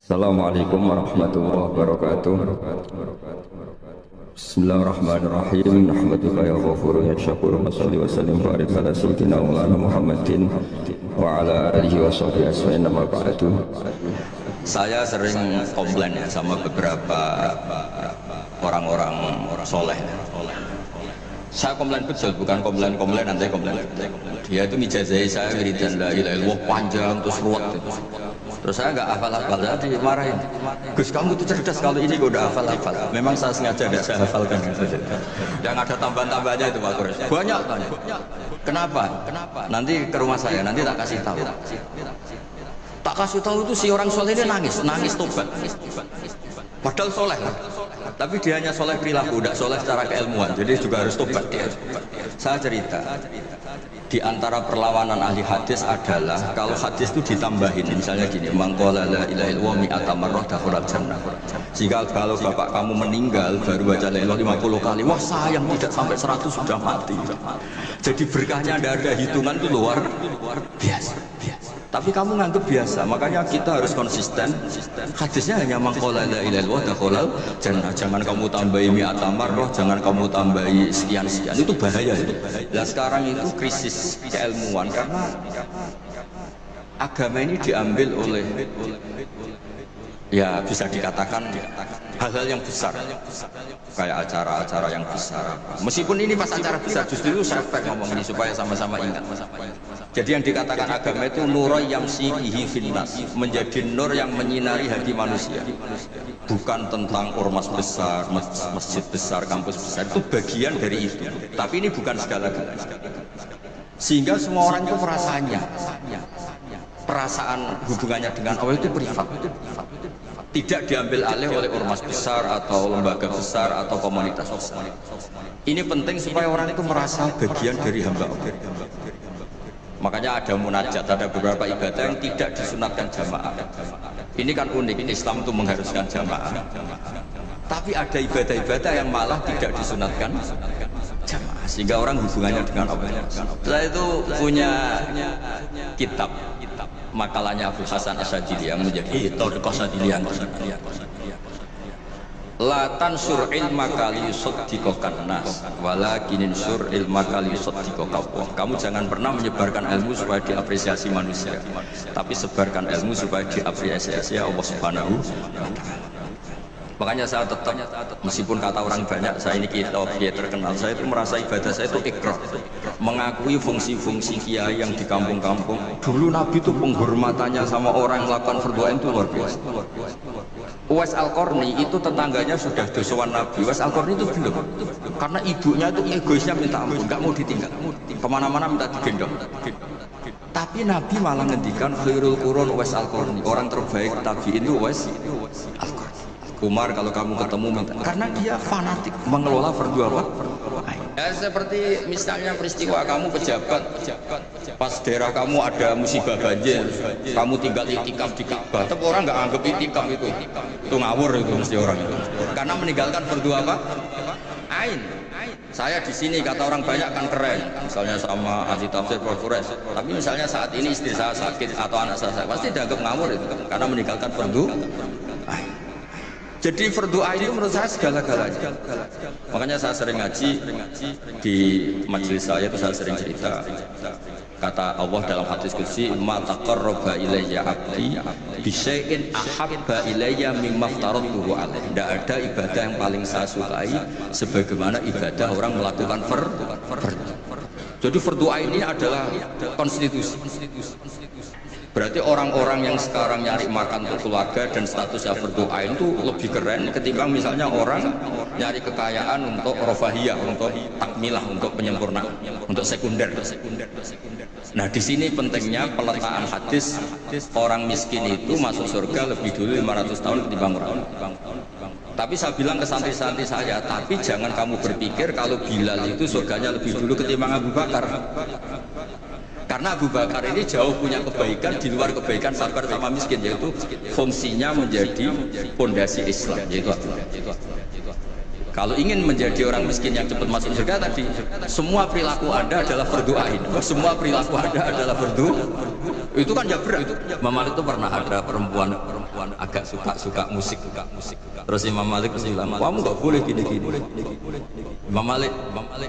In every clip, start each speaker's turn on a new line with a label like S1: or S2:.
S1: Assalamualaikum warahmatullahi wabarakatuh. Bismillahirrahmanirrahim. Nahmaduka ya ghafur ya syakur wa salli wa sallim barik ala sayyidina Maulana Muhammadin wa ala alihi wa sahbihi ajmain. Amma ba'du. Saya sering komplain ya sama beberapa orang-orang soleh. Saya komplain betul, bukan komplain nanti komplain. Dia itu mijazai saya wiridan la ilaha illallah panjang terus ruwet gitu. Terus saya nggak hafal-hafal, saya dimarahin. Gus, kamu itu cerdas, kalau ini gue udah hafal-hafal. Memang saya sengaja tidak saya hafalkan. Yang ada tambahan-tambahannya itu Pak Kures. Banyak tanya. Kenapa? Nanti ke rumah saya, nanti tak kasih tahu. Tak kasih tahu itu si orang soleh ini nangis tobat. Padahal soleh, tapi dia hanya soleh perilaku, tidak soleh secara keilmuan. Jadi juga harus tobat dia. Saya cerita. Di antara perlawanan ahli hadis adalah kalau hadis itu ditambahin, misalnya gini, mangqala la ilaha illallah mi'ata marrah dakhalal jannah. Jika kalau bapak kamu meninggal baru baca la ilaha 50 kali, wah sayang tidak sampai 100 sudah mati. Jadi berkahnya ada hitungan itu luar biasa. Tapi kamu nganggap biasa, makanya kita harus konsisten. Hadisnya hanya mangqala la ilaha illallah dakhalal jannah. Jangan kamu tambahi mi'ata marrah, jangan kamu tambahi sekian-sekian, itu bahaya. Nah sekarang itu krisis keilmuan karena agama ini diambil oleh, ya bisa dikatakan hal-hal yang besar, kayak acara-acara yang besar. Meskipun ini pas acara besar, justru itu saya ngomong ini supaya sama-sama ingat. Jadi yang dikatakan agama itu nurun yamsi bihi finnas, menjadi nur yang menyinari hati manusia. Bukan tentang ormas besar, masjid besar, kampus besar, itu bagian dari itu. Tapi ini bukan segala-galanya. Sehingga semua orang itu perasaan hubungannya dengan Allah itu privat, tidak diambil alih oleh ormas besar atau lembaga besar atau komunitas besar. Ini penting supaya orang itu merasa bagian dari hamba Allah. Makanya ada munajat, ada beberapa ibadah yang tidak disunatkan jamaah. Ini kan unik, Islam itu mengharuskan jamaah. Tapi ada ibadah-ibadah yang malah tidak disunatkan jamaah, sehingga orang hubungannya dengan Allah. Saya itu punya kitab, makalahnya Abu Hasan Asyadzili yang menjadi Thariqah Syadziliyah. La tansur ilmaka li yusaddiqakan nas walakin insur ilmaka li yusaddiqaka Allah. Kamu jangan pernah menyebarkan ilmu supaya diapresiasi manusia, tapi sebarkan ilmu supaya diapresiasi Allah Subhanahu wa taala. Makanya saya tetap, meskipun kata orang banyak saya ini kiai terkenal, saya itu merasa ibadah saya itu ikrar, mengakui fungsi-fungsi kiai yang di kampung-kampung. Dulu Nabi itu penghormatannya sama orang yang melakukan fardu itu luar biasa. Uwais Al-Qarni itu tetangganya sudah dosowan Nabi. Uwais Al-Qarni itu belum, karena ibunya itu egoisnya minta ampun, nggak mau ditinggal, kemana-mana minta digendong. Tapi Nabi malah ngendikan khairul qurun Uwais Al-Qarni, orang terbaik tabi'in itu Uwais Al-Qarni. Umar kalau kamu ketemu minta, karena dia fanatik mengelola fardu apa? Ya, seperti misalnya peristiwa kamu pejabat, pas daerah kamu ada musibah banjir, kamu tinggal itikaf di Ka'bah, tapi orang nggak anggap itikaf itu ngawur itu mesti orang itu, karena meninggalkan fardu apa? Ain. Saya di sini kata orang banyak kan keren, misalnya sama ahli tafsir Profesor. Tapi misalnya saat ini istri saya sakit atau anak saya pasti dianggap ngawur itu, karena meninggalkan fardu ain. Jadi fardu ain itu menurut saya segala-galanya. Makanya saya sering ngaji di majelis saya itu, saya sering cerita. Kata Allah dalam hadis qudsi, "Ma taqarraba ilayya 'abdi bi syai'in ahabba ilayya mimma aftaratuhu 'alaihi." Tidak ada ibadah yang paling saya sukai sebagaimana ibadah orang melakukan fardu. Jadi fardu ain ini adalah konstitusi. Berarti orang-orang yang sekarang nyari makan untuk keluarga dan statusnya fardu ain itu lebih keren ketimbang misalnya orang nyari kekayaan untuk rofahiyah, untuk takmilah, untuk penyempurnaan, untuk sekunder. Nah di sini pentingnya peletaan hadis, orang miskin itu masuk surga lebih dulu 500 tahun ketimbang orang. Tapi saya bilang ke santri-santri saya, tapi jangan kamu berpikir kalau Bilal itu surganya lebih dulu ketimbang Abu Bakar. Karena Abu Bakar ini jauh punya kebaikan di luar kebaikan sabar sama miskin, yaitu fungsinya menjadi fondasi Islam, yaitu kalau ingin menjadi orang miskin yang cepat masuk surga tadi, semua perilaku Anda adalah fardu ain. Semua perilaku Anda adalah fardu. Itu kan ya berat. Mama itu pernah ada perempuan agak suka musik. Terus Imam Malik bilang, kamu nggak boleh gini. Imam Malik,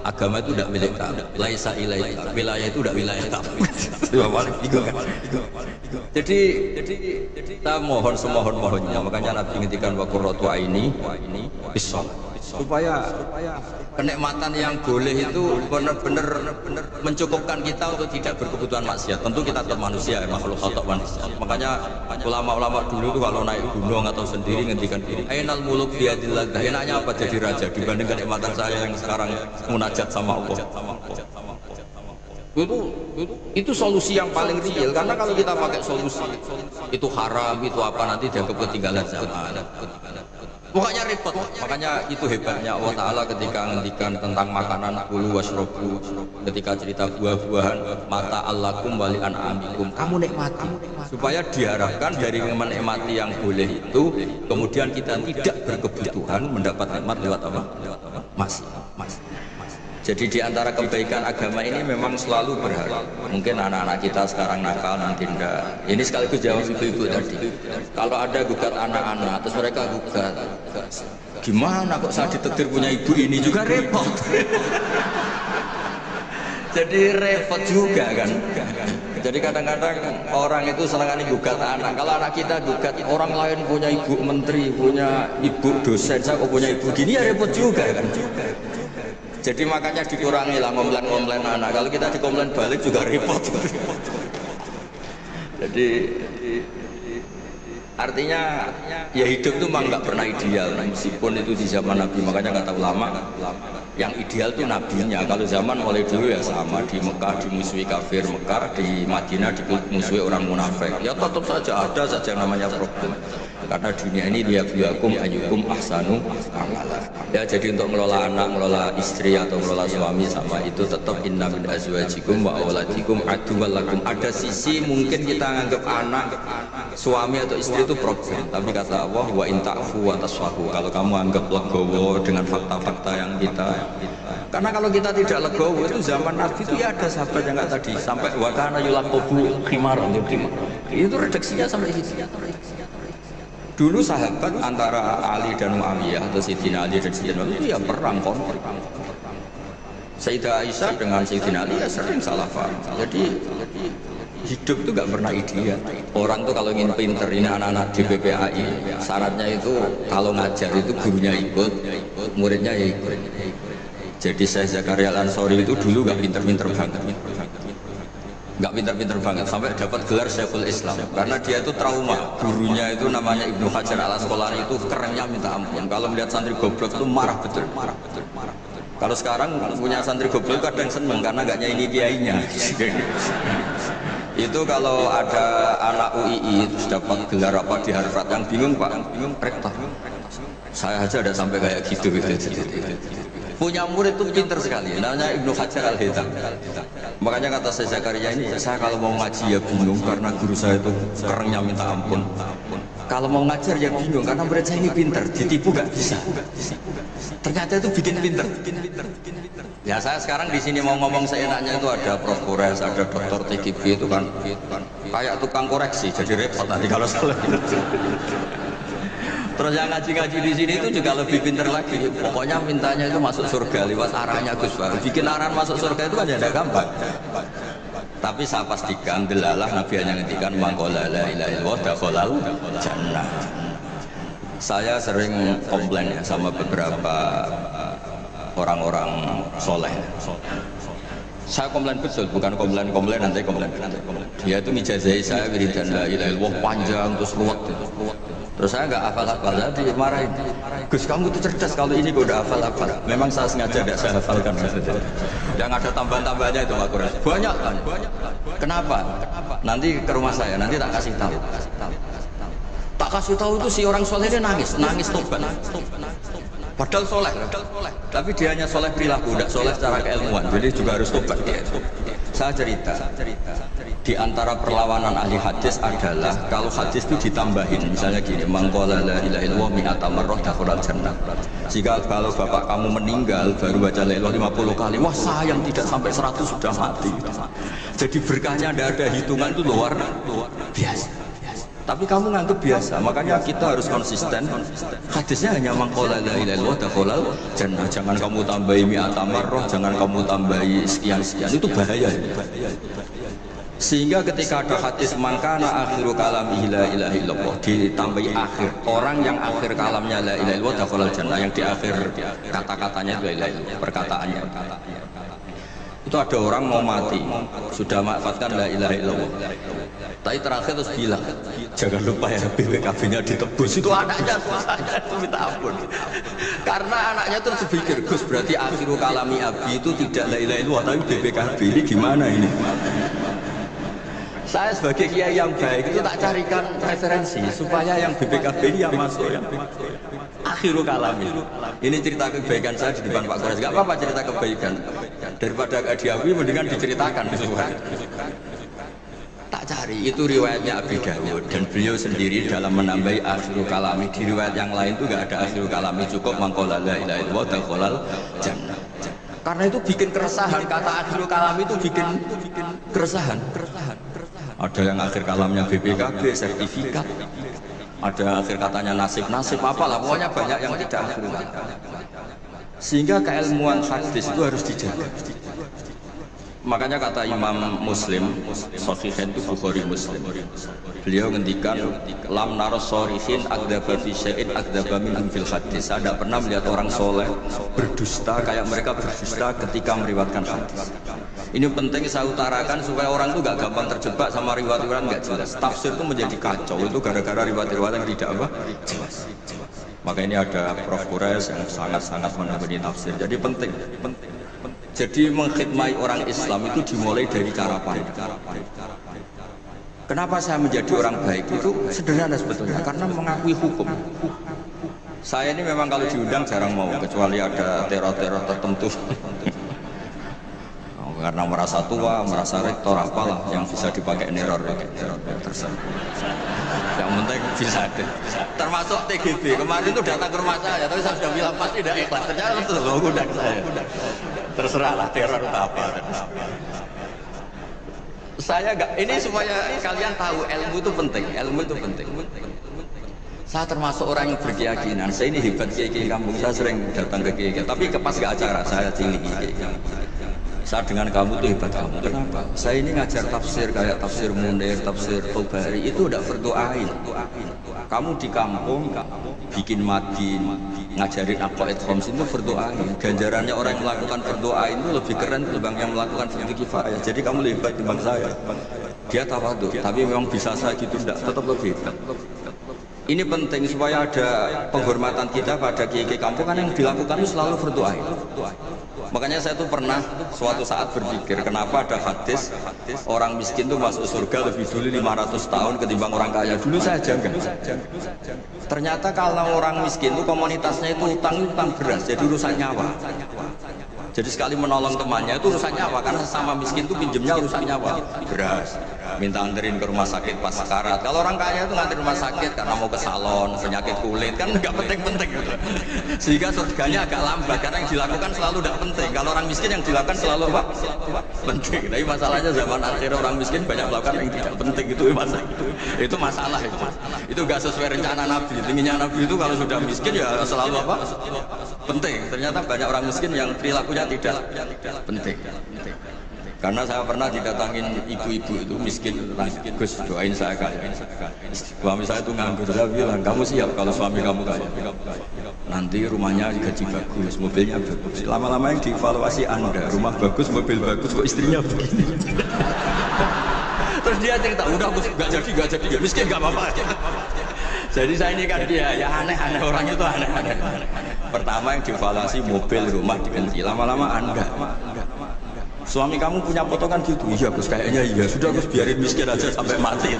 S1: agama itu tidak milik kamu. Laisa ilaika, wilayah itu tidak wilayah kamu. Imam Malik bingung kan? Jadi kita mohonnya, makanya Nabi ngintikan wa qurratu aini bis supaya kenikmatan yang boleh itu benar-benar mencukupkan kita untuk tidak berkebutuhan maksiat. Tentu kita tetap manusia, makhluk khata' manusia. Makanya ulama-ulama dulu itu kalau naik gunung atau sendiri ngendikan gini, ainal muluk biyadillah. Enaknya apa jadi raja dibanding kenikmatan saya yang sekarang munajat sama Allah. Itu solusi yang paling real, karena kalau kita pakai solusi itu haram, itu apa, nanti dianggap ketinggalan zaman. Pokoknya repot. Makanya itu hebatnya Allah Ta'ala ketika ngendikan tentang makanan kulu wasrobu, ketika cerita buah-buahan mata allakum wali an'amikum, kamu nikmati, supaya diharapkan dari menikmati yang boleh itu kemudian kita tidak berkebutuhan mendapat nikmat lewat apa? Masih. Jadi di antara kebaikan agama ini memang selalu berharap. Mungkin anak-anak kita sekarang nakal, nanti enggak. Ini sekaligus jawab ibu-ibu tadi. Kalau ada gugat anak-anak, terus mereka gugat, gimana kok saya ditetir punya ibu ini, juga repot. Jadi repot juga kan. Jadi kadang-kadang orang itu senang gugat anak. Kalau anak kita gugat orang lain punya ibu menteri, punya ibu dosen, saya kok punya ibu gini, ya repot juga kan. Jadi makanya dikurangi lah komplain anak. Kalau kita dikomplain balik juga repot. Jadi artinya ya hidup itu memang nggak pernah ideal, meskipun itu di zaman Nabi. Makanya kata ulama, yang ideal itu nabinya. Kalau zaman mulai dulu ya sama, di Mekah dimusuhi kafir Mekah, di Madinah dimusuhi orang munafik. Ya tetap saja ada saja yang namanya problem. Karena dunia ini liyabluwakum ayyukum ahsanu amala. Ya jadi untuk mengelola anak, mengelola istri atau mengelola suami sama itu tetap inna min azwajikum wa auladikum aduwwal lakum. Ada sisi mungkin kita anggap anak, suami atau istri itu problem, tapi kata Allah wa in ta'fu wa tasfahu, kalau kamu anggap legowo dengan fakta-fakta yang kita. Karena kalau kita tidak legowo, itu zaman Nabi itu ya ada sahabat yang nggak tadi sampai wa kana yulaqqabu khimaran, itu redaksinya sampai situ. Dulu sahabat antara Ali dan Muawiyah atau Sayyidina Ali dan Sayyidina Muawiyah itu ya perang konflik. Sayyidah Aisyah dengan Sayyidina Ali ya sering salah paham. Jadi hidup itu nggak pernah ideal. Orang tuh kalau ingin pinter, ini anak-anak di BPAI, syaratnya itu kalau ngajar itu gurunya ikut, muridnya ya ikut. Jadi saya Zakaria Al-Ansori itu dulu nggak pinter-pinter banget. Nggak pinter-pinter banget sampai dapat gelar Syekhul Islam karena dia itu trauma. Gurunya itu namanya Ibnu Hajar Al-Asqalani, itu kerennya minta ampun. Kalau melihat santri goblok itu marah betul. Kalau sekarang punya santri goblok kadang seneng karena nggak nyanyi kiainya. Itu kalau ada anak UII terus dapat gelar apa di Harvard, yang bingung Pak, rektor. Saya aja ada sampai kayak gitu. Punya murid itu pinter sekali, namanya Ibnu Hajar Al-Haytham. Makanya kata saya Zakaria ini, saya kalau mau ngaji ya bingung karena guru saya itu kerennya minta ampun. Kalau mau ngajar ya bingung karena murid saya ini pinter, ditipu gak bisa. Ternyata itu bikin pinter. Ya saya sekarang di sini mau ngomong seenaknya itu ada Prof Kores, ada Dr. TGB itu kan kayak tukang koreksi, jadi repot nanti kalau salah. Terus yang ngaji-ngaji di sini itu juga lebih pinter lagi. Pokoknya mintanya itu masuk surga lewat arahnya Gus Bang. Bikin arahan masuk surga itu kan ya tidak gampang. Tapi saya pastikan delalah Nabi hanya ngendikan maqala la ilaha illallah dakhalal jannah. Saya sering komplain ya sama beberapa orang-orang soleh. Saya komplain betul, bukan komplain nanti komplain. Dia itu mijazahi saya wiridan la ilaha illallah panjang terus ruwet. Terus saya nggak hafal-hafal, jadi dimarahin. Gus kamu tuh cerdas, kalau ini gue udah hafal-hafal. Memang saya sengaja tidak saya hafalkan. Yang ada tambahan-tambahannya itu Pak Kures. Banyak kan? Kenapa? Nanti ke rumah saya, nanti tak kasih tahu. Tak kasih tahu itu si orang soleh dia nangis tobat. Padahal soleh, tapi dia hanya soleh perilaku, tidak soleh secara keilmuan. Jadi juga harus tobat dia. Saya cerita. Di antara perlawanan ahli hadis adalah kalau hadis itu ditambahin, misalnya gini, mangqala la ilaha illallah mi'ata marrah dakhalal jannah. Jika kalau bapak kamu meninggal baru baca la ilaha 50 kali, wah sayang tidak sampai 100 sudah mati. Jadi berkahnya tidak ada hitungan, itu luar biasa. Tapi kamu nganggep biasa, makanya kita harus konsisten. Hadisnya hanya maqala la ilaha illallah dakhalal jannah. Jangan kamu tambahi mi'ata marrah, jangan kamu tambahi sekian-sekian, itu bahaya. Sehingga ketika ada hadis mangkana akhiru kalamihi la ilaha illallah ditambahi akhir, orang yang akhir kalamnya la ilaha illallah dakhalal jannah, yang di akhir kata-katanya la ilaha illallah, perkataannya. Itu ada orang mau mati, sudah mengafatkan la ilaha illallah, tapi terakhir terus bilang, jangan lupa ya BPKB-nya ditebus. Itu anaknya suasanya itu minta ampun. Karena anaknya terus berpikir, Gus berarti akhiru kalami abi itu tidak la ilaha illallah, tapi BPKB. Ini gimana ini? Saya sebagai kiai yang baik itu tak carikan referensi supaya yang BPKB ini yang masuk yang akhiru kalami. Ini cerita kebaikan saya di depan Pak Kores. Gak apa-apa cerita kebaikan, daripada gak diakui mendingan diceritakan. Tak cari, itu riwayatnya Abi Dawud, dan beliau sendiri dalam menambahi akhiru kalami. Di riwayat yang lain itu gak ada akhiru kalami, cukup maqala la ilaha illallah dakhalal jannah. Karena itu bikin keresahan, kata akhiru kalami itu bikin keresahan. Ada yang akhir kalamnya BPKB, sertifikat. Ada akhir katanya nasib-nasib, apalah, pokoknya banyak yang tidak akhir kalam. Sehingga keilmuan hadis itu harus dijaga. Makanya kata Imam Muslim, Sahihain itu Bukhari Muslim, beliau ngendikan lam naros shorihin akdzaba fi syai'in akdzaba minhum fil hadis. Saya tidak pernah melihat orang soleh berdusta kayak mereka berdusta ketika meriwayatkan hadis. Ini penting saya utarakan supaya orang itu gak gampang terjebak sama riwayat-riwayat gak jelas. Tafsir itu menjadi kacau itu gara-gara riwayat-riwayat yang tidak apa jelas. Maka ini ada Prof. Kures yang sangat-sangat menangani tafsir. Jadi penting. Jadi mengkhidmati orang Islam itu dimulai dari cara pandang. Kenapa saya menjadi orang baik itu sederhana sebetulnya, karena mengakui hukum. Saya ini memang kalau diundang jarang mau, kecuali ada teror-teror tertentu. Karena merasa tua, merasa rektor, apalah yang bisa dipakai neror tersebut. Yang penting bisa ada. Termasuk TGB kemarin itu datang ke rumah saya, tapi saya sudah bilang pasti tidak ikhlas. Ternyata itu undang saya. Terserahlah teror atau apa. Saya enggak, ini supaya kalian tahu ilmu itu penting, ilmu itu penting. Saya termasuk orang yang berkeyakinan, saya ini hebat kiai kampung, saya sering datang ke kiai, tapi pas ke acara saya cilik kiai. Saya dengan kamu tuh hebat kamu. Kenapa? Saya ini ngajar tafsir kayak tafsir Munir, tafsir Tobari itu udah berdoain. Kamu di kampung bikin madin, ngajarin aqaid khams itu berdoain. Ganjarannya orang yang melakukan berdoa itu lebih keren ketimbang yang melakukan fardu kifayah. Jadi kamu lebih hebat dibanding saya. Dia tawadhu, tapi memang bisa saya gitu enggak, tetap lebih hebat. Ini penting supaya ada penghormatan kita pada kiai-kiai kampung, kan yang dilakukan itu selalu berdoa. Makanya saya tuh pernah suatu saat berpikir kenapa ada hadis orang miskin tuh masuk surga lebih dulu 500 tahun ketimbang orang kaya. Dulu saya janggal. Ternyata kalau orang miskin itu komunitasnya itu utang beras, jadi urusan nyawa. Jadi sekali menolong temannya itu urusan nyawa, karena sesama miskin itu pinjemnya urusan nyawa. Beras, minta anterin ke rumah sakit pas sekarat. Kalau orang kaya itu nganterin rumah sakit karena mau ke salon, penyakit kulit, kan nggak penting-penting gitu. Sehingga surganya agak lambat, karena yang dilakukan selalu tidak penting. Kalau orang miskin yang dilakukan selalu apa? Penting. Tapi masalahnya zaman akhir orang miskin banyak melakukan yang tidak penting, itu masalah. Itu masalah itu. Itu nggak sesuai rencana Nabi. Tingginya Nabi itu kalau sudah miskin ya selalu apa? Penting. Ternyata banyak orang miskin yang perilakunya tidak penting. Karena saya pernah didatangin ibu-ibu itu miskin, Gus doain saya kaya. Suami saya itu nganggur, saya bilang kamu siap kalau suami kamu kaya. Nanti rumahnya gaji bagus, mobilnya bagus. Lama-lama yang dievaluasi Anda, rumah bagus, mobil bagus, kok istrinya begini. Terus dia cerita, udah Gus gak jadi, ya miskin gak apa-apa. Jadi saya ini kan dia, ya aneh-aneh, orang itu aneh-aneh. Pertama yang dievaluasi mobil, rumah diganti, lama-lama Anda. Suami kamu punya potongan gitu? Iya Gus, kayaknya iya. Sudah Gus, biarin miskin aja sampai mati.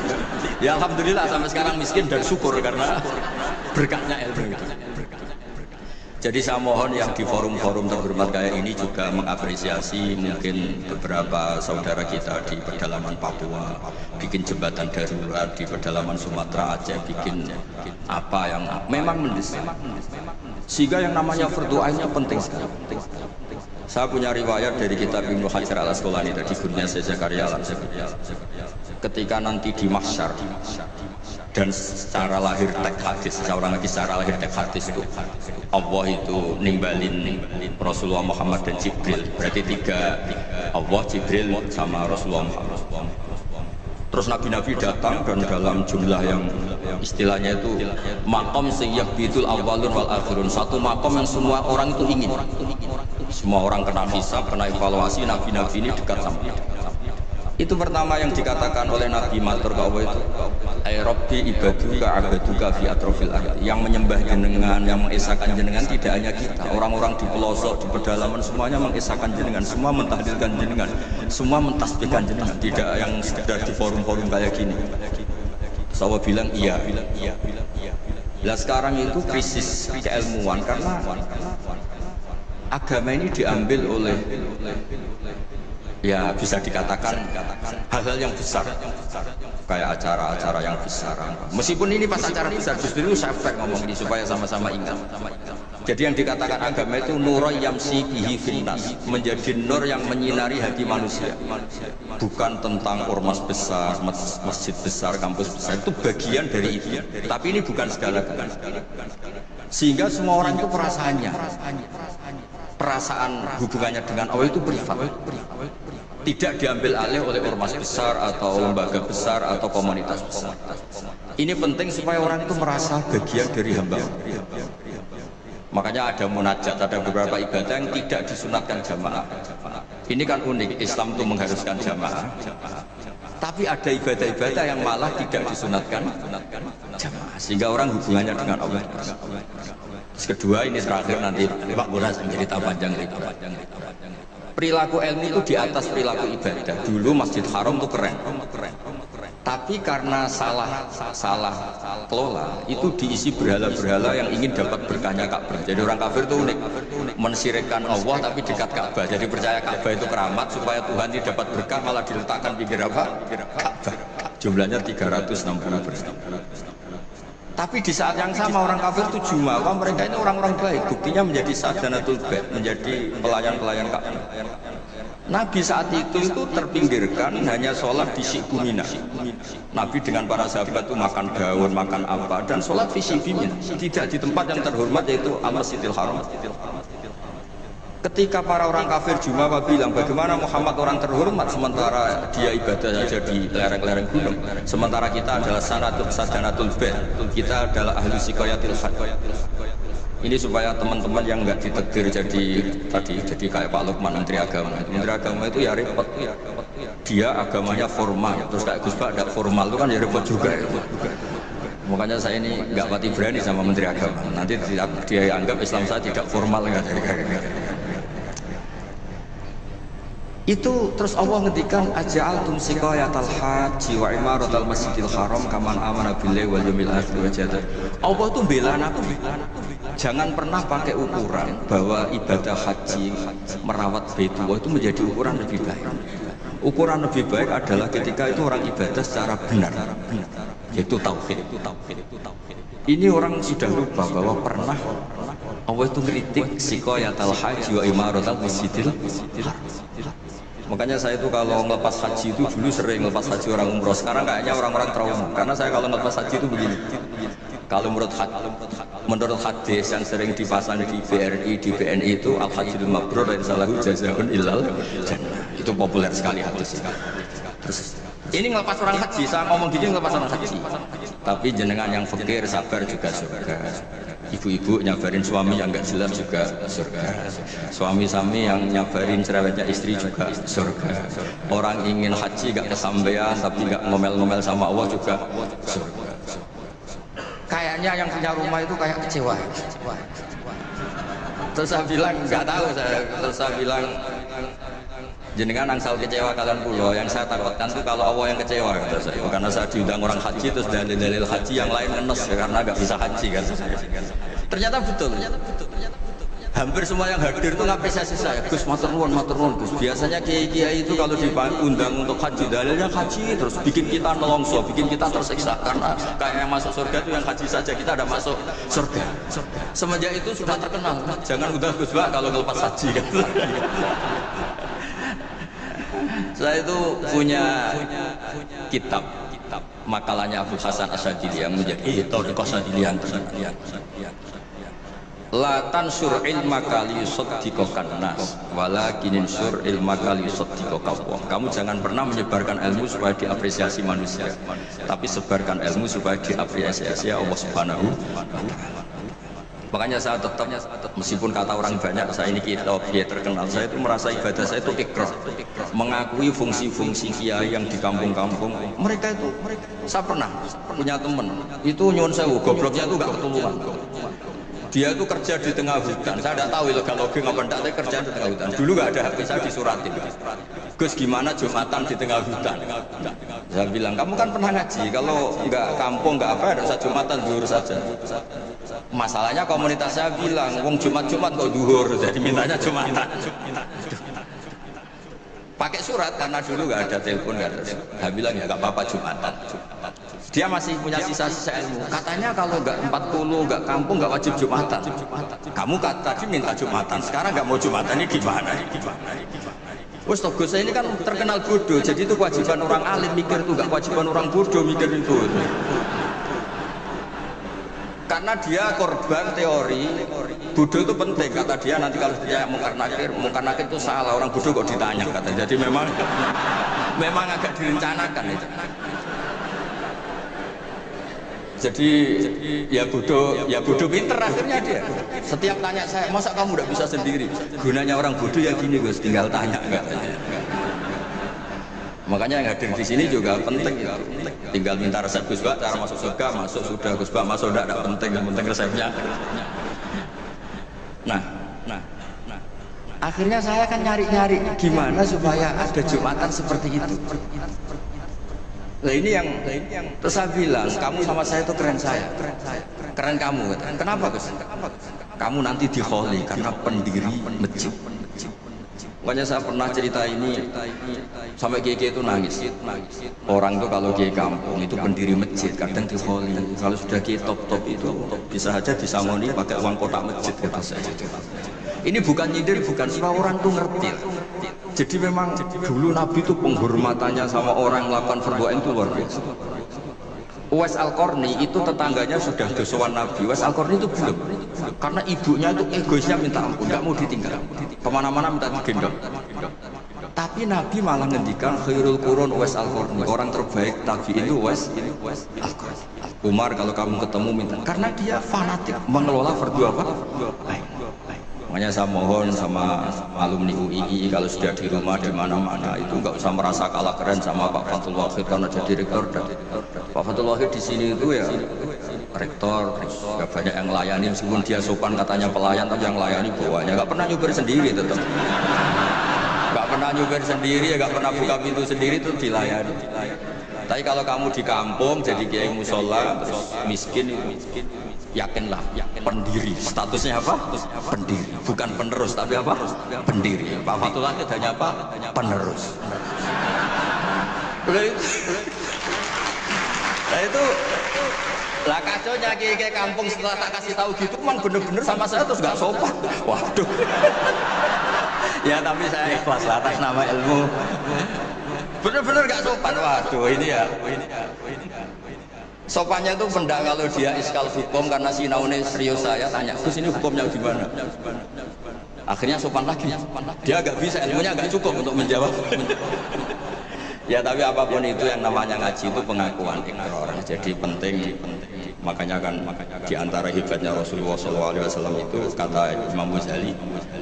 S1: Ya alhamdulillah sampai sekarang miskin dan syukur karena berkahnya ilmu itu. Jadi saya mohon yang di forum-forum terhormat kayak ini juga mengapresiasi mungkin beberapa saudara kita di pedalaman Papua bikin jembatan darurat, di pedalaman Sumatera Aceh bikin apa yang memang mendesak. Sehingga yang namanya berdoanya penting sekali. Saya punya riwayat dari kitab Ibnu Hajar al-Asqalani tadi, gurunya saya Zakaria. Ketika nanti di mahsyar dan secara lahir teks hadis, seorang lagi secara lahir teks hadis itu Allah itu nimbalin Rasulullah Muhammad dan Jibril, berarti tiga, Allah, Jibril sama Rasulullah Muhammad. Terus nabi-nabi datang dan dalam jumlah yang istilahnya itu makom sayyidul awwalun wal akhirun, satu makom yang semua orang itu ingin, semua orang kena hisab, kena evaluasi, nabi-nabi ini dekat sama dia. Itu pertama yang dikatakan oleh Nabi matur ke Allah itu, ay rabbi ibaduka abaduka fi atrofil ardh, yang menyembah jenengan, yang mengesahkan jenengan tidak hanya kita, orang-orang di pelosok, di pedalaman semuanya mengesahkan jenengan, semua mentahlilkan jenengan, semua mentasbihkan jenengan, tidak yang sekedar di forum-forum kayak gini. Saya bilang iya. Nah sekarang itu krisis keilmuan karena agama ini diambil oleh, ya bisa dikatakan hal-hal yang besar, kayak acara-acara yang besar. Meskipun ini pas acara besar, justru itu saya ngomong ini supaya sama-sama ingat. Jadi yang dikatakan agama itu nurun yamsi bihi finnas, menjadi nur yang menyinari hati manusia. Bukan tentang ormas besar, masjid besar, kampus besar, itu bagian dari itu. Tapi ini bukan segala-galanya. Sehingga semua orang itu perasaan hubungannya dengan Allah itu privat, tidak diambil alih oleh ormas besar atau lembaga besar atau komunitas besar. Ini penting supaya orang itu merasa bagian dari hamba. Makanya ada munajat, ada beberapa ibadah yang tidak disunatkan jamaah. Ini kan unik, Islam itu mengharuskan jamaah. Tapi ada ibadah-ibadah yang malah tidak disunatkan jamaah, sehingga orang hubungannya dengan Allah. Kedua, ini terakhir, nanti Pak Buras mencerita panjang lebar. Perilaku ilmu itu di atas perilaku ibadah. Dulu Masjid Haram itu keren. Tapi karena salah kelola, itu diisi berhala-berhala yang ingin dapat berkahnya Ka'bah. Jadi orang kafir itu unik, mensyirikkan Allah tapi dekat Ka'bah. Jadi percaya Ka'bah itu keramat, supaya Tuhan tidak dapat berkah malah diletakkan pinggir apa? Ka'bah. Jumlahnya 360 persen. Tapi di saat yang sama orang kafir itu jumawa, mereka ini orang-orang baik. Buktinya menjadi sadanatul bait, menjadi pelayan-pelayan Ka'bah. Nabi saat itu terpinggirkan, hanya sholat di Syi'bumina. Nabi dengan para sahabat itu makan daun, makan apa, dan sholat di Syi'bumina, tidak di tempat yang terhormat yaitu Al-Masjidil Haram. Ketika para orang kafir jumawa bilang, bagaimana Muhammad orang terhormat sementara dia ibadah saja di lereng-lereng gunung, sementara kita adalah sadanatul bait, kita adalah ahli sikoyatil had. Ini supaya teman-teman yang nggak ditegur jadi kayak Pak Lukman Menteri Agama. Menteri Agama itu ya repot, dia agamanya formal, terus kayak Gus Pak ada formal itu kan ya repot juga. Makanya saya ini nggak pati berani sama Menteri Agama. Nanti dia anggap Islam saya tidak formal, nggak jadi kayak. Itu terus Allah ngedikan aja'altum siqayatal haji wa imaratal masjidil haram kaman amana billahi wal yawmil akhir wa jahada. Allah tuh bela Nabi. Jangan pernah pakai ukuran bahwa ibadah haji merawat Baitullah itu menjadi ukuran lebih baik. Ukuran lebih baik adalah ketika itu orang ibadah secara benar, yaitu tauhid. Ini orang sudah lupa bahwa pernah Allah itu kritik siqayatal haji wa imaratal masjidil haram. Makanya saya itu kalau ngelepas haji itu dulu sering ngelepas haji orang umroh. Sekarang kayaknya orang-orang trauma. Karena saya kalau ngelepas haji itu begini. Kalau menurut hadis yang sering dipasang di BRI, di BNI itu al-hajjul mabrur dan salahu jazaa'un illal jannah. Itu populer sekali hadis. Terus ini ngelepas orang haji, saya ngomong gini ngelepas orang haji. Tapi jenengan yang fakir sabar juga surga. Ibu-ibu nyabarin suami yang enggak jelas juga surga. Suami-suami yang nyabarin cerewetnya istri juga surga. Orang ingin haji enggak kesampaian tapi enggak ngomel-ngomel sama Allah juga surga. Kayaknya yang punya rumah itu kayak kecewa. Terus saya bilang enggak tahu saya. Terus saya bilang jenengan angsal kecewa kalian pulau, yang saya takutkan tuh kalau Allah yang kecewa kata saya. Karena saya diundang orang haji terus dalil-dalil haji yang lain ngenes ya, karena nggak bisa haji kan. Ternyata betul. Hampir semua yang hadir itu ngapresiasi saya. Gus matur nuwun Gus. Biasanya kiai-kiai itu kalau diundang untuk haji dalilnya haji terus bikin kita nelongso, bikin kita tersiksa karena kayak yang masuk surga itu yang haji saja kita ada masuk surga. Semenjak itu sudah terkenal. Jangan udah Gus Pak kalau ngelepas haji kan. Saya itu punya kitab makalahnya Abu Hasan Asyadili yang menjadi thariqah Syadziliyah. La tansur ilmaka liyusaddiqakan nas walakin insur ilmaka liyusaddiqaka Allah. Kamu jangan pernah menyebarkan ilmu supaya diapresiasi manusia, tapi sebarkan ilmu supaya diapresiasi Allah Subhanahu wa taala. Makanya saya tetap, meskipun kata orang banyak saya ini kita terkenal, saya itu merasa ibadah saya itu ikhlas, mengakui fungsi-fungsi kiai yang di kampung-kampung. Mereka itu, saya pernah punya teman itu nyuwun sewu, gobloknya itu gak ketulungan. Dia itu kerja di tengah hutan. Saya tidak tahu itu kalau ngapa ndak kerja di tengah hutan. Dulu nggak ada HP, saya disuratin. Gus gimana Jumatan di tengah hutan? Saya bilang kamu kan pernah ngaji. Kalau nggak kampung nggak apa, ada usah Jumatan duhur saja. Masalahnya komunitas saya bilang, wong Jumat kok duhur, jadi mintanya Jumatan. Pakai surat karena dulu nggak ada telepon, nggak ada. Saya bilang ya nggak apa-apa Jumatan. Dia masih punya sisa-sisa ilmu. Katanya kalau nggak 40, nggak kampung, nggak wajib Jumatan. Kamu tadi minta Jumatan, sekarang nggak mau Jumatan, ini gimana? Wes toh Gus, ini kan terkenal bodoh, jadi itu kewajiban orang alim mikir itu, nggak kewajiban orang bodoh mikir itu. Karena dia korban teori bodoh itu penting, kata dia. Nanti kalau dia mungkar nakir itu salah, orang bodoh kok ditanya, kata. Jadi memang agak direncanakan itu. Jadi ya bodoh pinter akhirnya dia. Setiap tanya saya, masa kamu udah bisa sendiri? Gunanya orang bodoh ya gini Gus, tinggal tanya enggak. Makanya yang hadir di sini juga penting itu. Tinggal minta resep Gus Bak, cara masuk surga, masuk sudah Gus Bak, masuk enggak penting, yang penting resepnya. Nah, akhirnya saya kan nyari-nyari gimana supaya ada Jumatan seperti itu. Nah ini yang terus saya bilang, kamu sama saya itu keren kamu. Kenapa Gus? Kamu nanti dikholi karena pendiri masjid. Makanya saya pernah cerita ini sampai kiai itu nangis. Orang itu kalau kiai kampung itu pendiri masjid kadang dikholi. Kalau sudah kiai top itu bisa aja disangoni pakai uang kotak masjid kata saya. Ini bukan nyindir, bukan semua orang tuh ngerti. Jadi memang dulu Nabi itu penghormatannya sama orang melakukan perbuatan itu luar biasa. Uwais Al-Qarni itu tetangganya sudah dosowan Nabi. Uwais Al-Qarni itu belum, karena ibunya itu egoisnya minta ampun, nggak mau ditinggal, kemana-mana minta digendong. Tapi Nabi malah ngendikan khairul qurun Uwais Al-Qarni, orang terbaik Nabi itu Uwais Al-Qarni. Umar kalau kamu ketemu minta, karena dia fanatik mengelola fardu apa? Baik. Makanya saya mohon sama alumni UII kalau sudah di rumah di mana-mana itu nggak usah merasa kalah keren sama Pak Fathul Wahid karena jadi rektor. Pak Fathul Wahid di sini itu ya rektor, terus nggak banyak yang melayani meskipun dia sopan katanya pelayan, tapi yang melayani bawahnya nggak pernah nyuber sendiri tetap. Nggak pernah nyuber sendiri, ya nggak pernah buka pintu sendiri itu dilayani. Tapi kalau kamu di kampung jadi kiai musola terus miskin, yakinlah pendiri, statusnya apa? Pendiri, bukan penerus tapi apa? Pendiri. Pak Fathul Wahid hanya apa? Penerus. Nah itu lah kacaunya kiai kampung setelah tak kasih tahu gitu, memang bener-bener sama saya terus gak sopan. Waduh. Ya tapi saya ikhlas lah atas nama ilmu. Bener-bener gak sopan. Waduh ini ya. Sopannya itu benda kalau dia iskal hukum karena sinaune serius saya tanya, Gus ini hukumnya gimana? Akhirnya sopan lagi. Dia agak bisa, ilmunya agak cukup untuk menjawab. Ya tapi apapun itu yang namanya ngaji itu pengakuan ikrar. Jadi penting. Makanya di antara hebatnya Rasulullah SAW itu kata Imam Ghazali,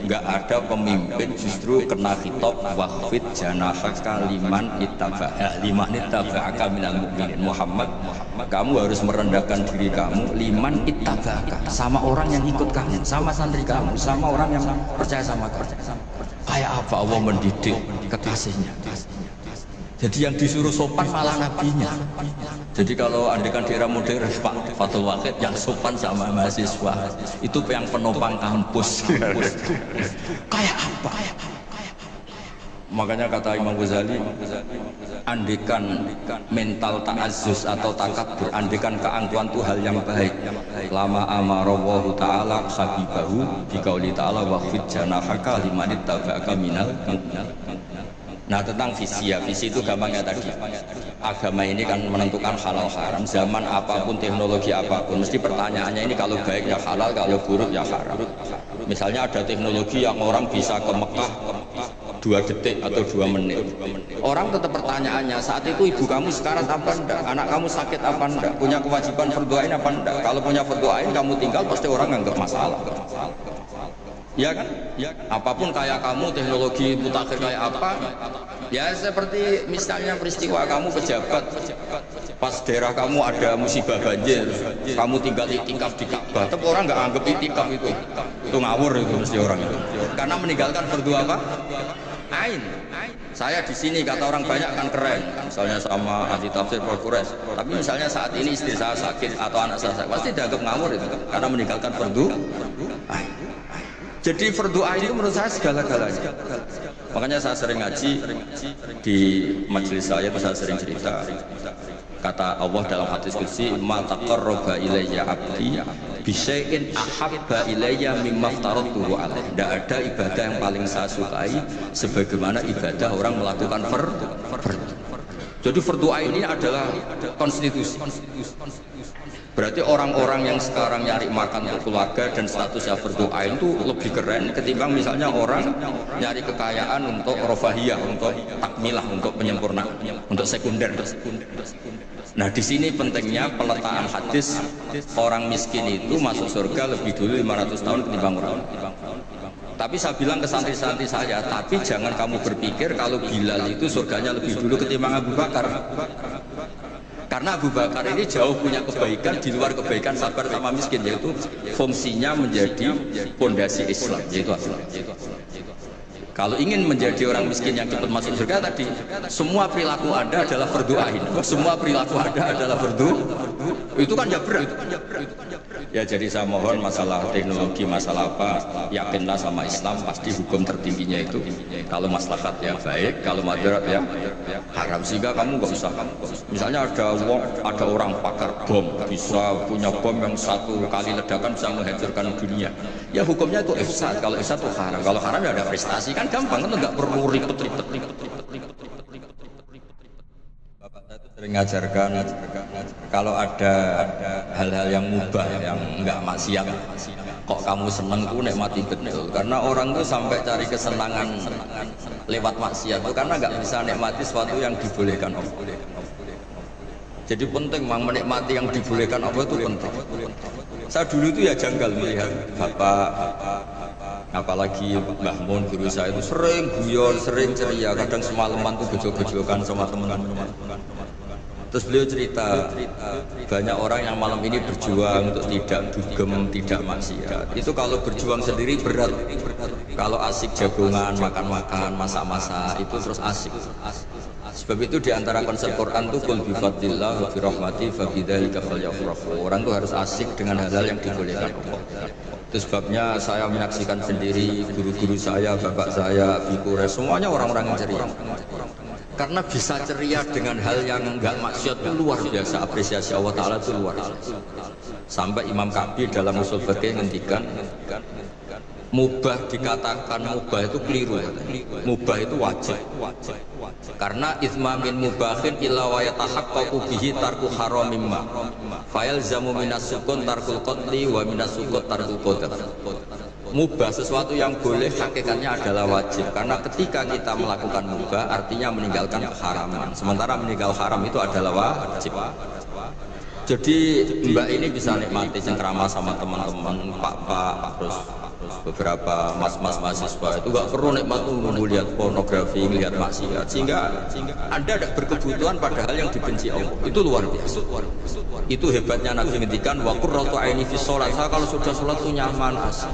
S1: nggak ada pemimpin justru kena khitab waqfid janahaka liman ittaba'aka minal mu'minin. Muhammad, kamu harus merendahkan diri kamu liman ittaba'aka, sama orang yang ikut kamu, sama santri kamu, sama orang yang percaya sama kamu. Kayak apa Allah mendidik kekasihnya. Jadi yang disuruh sopan malah nabinya. Jadi kalau andekan di era modern Pak Fathul Wahid yang sopan sama mahasiswa itu yang penopang kampus. Kayak apa? Makanya kata Imam Ghazali, andekan mental ta'azzus atau takabur, andekan keangkuhan itu hal yang baik. Lama amarallahu ta'ala habibahu biqauli ta'ala waqfid janahaka liman ittaba'aka minal mu'minin. Nah tentang visi ya, visi itu gampangnya tadi. Agama ini kan menentukan halal haram. Zaman apapun, teknologi apapun, mesti pertanyaannya ini kalau baik ya halal, kalau buruk ya haram. Misalnya ada teknologi yang orang bisa ke Mekah 2 detik atau 2 menit. Orang tetap pertanyaannya saat itu ibu kamu sekarat apa enggak, anak kamu sakit apa enggak, punya kewajiban berdoain apa enggak. Kalau punya berdoain kamu tinggal pasti orang nganggap masalah. Ya kan? Apapun kayak kamu, teknologi mutakhir kayak apa, ya seperti misalnya peristiwa kamu pejabat, pas daerah kamu ada musibah banjir, kamu tinggal itikaf di Ka'bah, tapi orang nggak anggap itikaf itu ngawur itu mesti orang itu, karena meninggalkan berdua apa? Ain. Saya di sini kata orang banyak kan keren, misalnya sama ahli tafsir Quraisy. Tapi misalnya saat ini istri saya sakit atau anak saya sakit, pasti dianggap ngawur itu, karena meninggalkan berdua. Jadi berdoa itu menurut saya segala-galanya. Makanya saya sering ngaji di majelis saya, itu saya sering cerita. Kata Allah dalam hadis qudsi, "Ma taqarraba ilayya 'abdi bi syai'in ahabba ilayya mimma aftaratuhu 'alaihi." Tidak ada ibadah yang paling saya sukai sebagaimana ibadah orang melakukan fardu. Jadi berdoa ini adalah konstitusi. Berarti orang-orang yang sekarang nyari makan untuk keluarga dan statusnya berdoa itu lebih keren ketimbang misalnya orang nyari kekayaan untuk rofahiyah, untuk takmilah, untuk penyempurna, untuk sekunder. Nah di sini pentingnya peletaan hadis orang miskin itu masuk surga lebih dulu 500 tahun ketimbang orang. Tapi saya bilang ke santri-santri saya, tapi jangan kamu berpikir kalau Bilal itu surganya lebih dulu ketimbang Abu Bakar. Karena Abu Bakar ini jauh punya kebaikan di luar kebaikan sabar sama miskin, yaitu fungsinya menjadi fondasi Islam, yaitu Islam. Kalau ingin menjadi orang miskin yang cepat masuk surga tadi, semua perilaku Anda adalah berdoain. Semua perilaku Anda adalah berdoa. Itu kan ya berat. Ya jadi saya mohon masalah teknologi, masalah apa, yakinlah sama Islam pasti hukum tertingginya itu. Kalau maslahat ya baik, kalau madarat ya haram. Sehingga kamu nggak usah. Misalnya ada orang pakar bom, bisa punya bom yang satu kali ledakan bisa menghancurkan dunia. Ya hukumnya itu ifsad. Kalau ifsad itu haram. Kalau haram ya ada prestasi, kan gampang, kan nggak perlu ribet-ribet. Bapak saya itu sering ngajarkan kalau ada hal-hal yang mubah, yang nggak maksiat, kok kamu seneng tuh nikmati betul. Karena orang tuh sampai cari kesenangan lewat maksiat tuh karena nggak bisa nikmati sesuatu yang dibolehkan Allah. Jadi penting menikmati yang dibolehkan Allah itu penting. Saya dulu itu ya janggal melihat bapak, apalagi Mbah Mun guru saya itu sering guyon, sering ceria, kadang semalaman tuh gejol-gejolkan sama teman-teman. Terus beliau cerita banyak orang yang malam ini berjuang untuk tidak dugem, tidak maksiat. Itu kalau berjuang sendiri berat. Kalau asik jagongan, makan-makan, masak-masak itu terus asik. Sebab itu diantara konsep Quran itu qul bi fadlillah wa bi rahmati fa bidzalika falyafrahu. Orang tuh harus asik dengan hal-hal yang dibolehkan Allah. Itu sebabnya saya menyaksikan sendiri guru-guru saya, bapak saya, Bikure, semuanya orang-orang yang ceria. Karena bisa ceria dengan hal yang enggak maksiat itu luar biasa, apresiasi Allah Ta'ala itu luar biasa. Sampai Imam Kabi dalam usul fikih ngendikan mubah dikatakan mubah itu keliru. Mubah itu wajib. Karena itsmamin mubahin illa wa yatahaqqaqu bihi tarku haramimma. Fa'il zamu minas sukun tarkul qatli wa minas sukut tarkul qadar. Mubah sesuatu yang boleh hakikatnya adalah wajib, karena ketika kita melakukan mubah artinya meninggalkan keharaman, sementara meninggal haram itu adalah wajib. Jadi mbak ini bisa nikmati cengkrama sama teman-teman, pak terus beberapa mas-mas mahasiswa itu gak perlu nikmat nunggu lihat pornografi, lihat maksiat, sehingga Anda tidak berkebutuhan pada hal yang dibenci Allah. Itu luar biasa. Itu hebatnya Nabi ngendikan wa qurratu aini fi sholat. Saya kalau sudah sholat tuh nyaman, asik.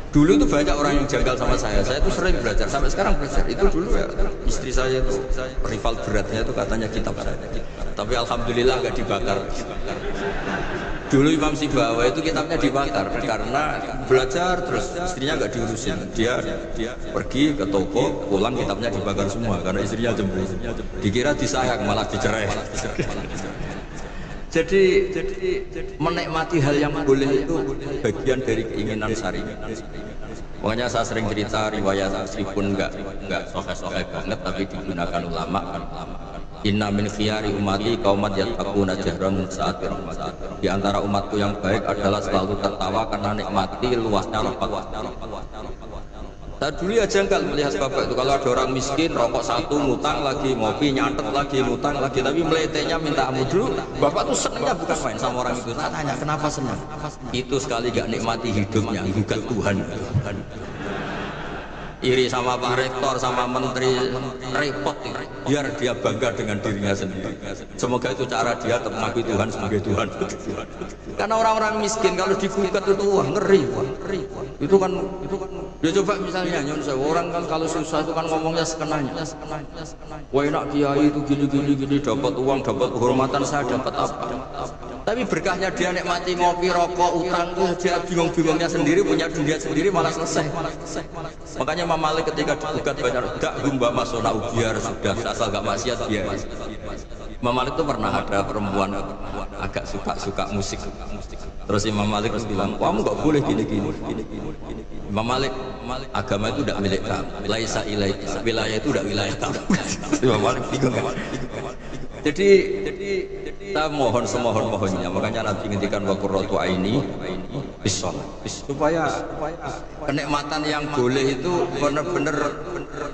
S1: Dulu itu banyak orang yang janggal sama saya itu sering belajar, sampai sekarang belajar. Itu dulu ya, istri saya itu rival beratnya itu katanya kitab saya. Tapi alhamdulillah nggak dibakar. Dulu Imam Sibawa itu kitabnya dibakar karena belajar terus istrinya nggak diurusin. Dia pergi ke toko, pulang kitabnya dibakar semua karena istrinya cemburu. Dikira disayang malah dicerai. Jadi menikmati hal yang boleh itu bagian dari keinginan syar'i. Makanya saya sering cerita riwayat meskipun enggak sohe-sohe banget tapi digunakan ulama kan. Inna min khiyari umati qaumat yattaquna jahran saat rahmat. Di antara umatku yang baik adalah selalu tertawa karena nikmati luasnya rahmat. Saya dulu ya janggal melihat bapak itu, kalau ada orang miskin rokok satu ngutang lagi, ngopi nyatet lagi, ngutang lagi, tapi meleteknya minta amu dulu. Bapak tuh senangnya bukan main sama orang itu. Saya tanya kenapa senang? Itu sekali gak nikmati hidupnya, gugat Tuhan. Iri sama Pak Rektor, sama Menteri, repot biar dia bangga dengan dirinya sendiri. Semoga itu cara dia mengakui Tuhan sebagai Tuhan. Karena orang-orang miskin kalau digugat itu wah ngeri. Itu kan ya coba misalnya nyon orang kan kalau susah itu kan ngomongnya sekenanya. Wah enak kiai itu gini dapat uang, dapat kehormatan, saya dapat apa? Tapi berkahnya dia nikmati ngopi, rokok, utang tuh dia bingung-bingungnya sendiri, punya dunia sendiri malah selesai. Makanya Imam Malik ketika digugat banyak dak gumba masona biar sudah asal gak maksiat biar. Imam Malik itu pernah ada perempuan agak suka musik. Terus Imam Malik bilang, kamu gak boleh gini. Imam Malik, agama itu tidak milik kamu. Laisa ilaika, wilayah itu tidak wilayah kamu. Imam Malik bingung kan? Jadi kita mohon semohon-mohonnya, makanya Nabi ngendikan wa qurratu aini bisolat, supaya kenikmatan yang boleh itu benar-benar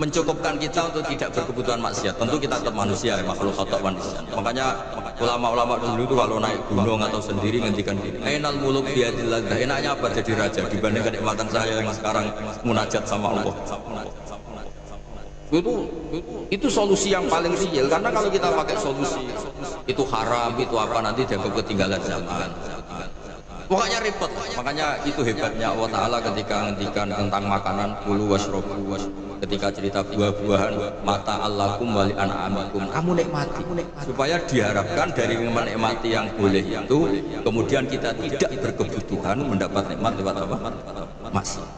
S1: mencukupkan kita untuk tidak berkebutuhan maksiat. Tentu kita tetap manusia, makhluk khata' manusia. Makanya ulama-ulama dulu itu kalau naik gunung atau sendiri ngendikan gini, ainal muluk biyadillah, enaknya apa jadi raja dibanding kenikmatan saya yang sekarang munajat sama Allah. Itu solusi yang paling real, karena kalau kita pakai solusi itu haram, itu apa, nanti dianggap ketinggalan zaman. Pokoknya repot. Makanya itu hebatnya Allah Ta'ala ketika ngendikan tentang makanan kulu washrobu, ketika cerita buah-buahan mata Allahkum wali an'amikum, kamu nikmati supaya diharapkan dari menikmati yang boleh itu kemudian kita tidak berkebutuhan mendapat nikmat lewat apa? Maksiat.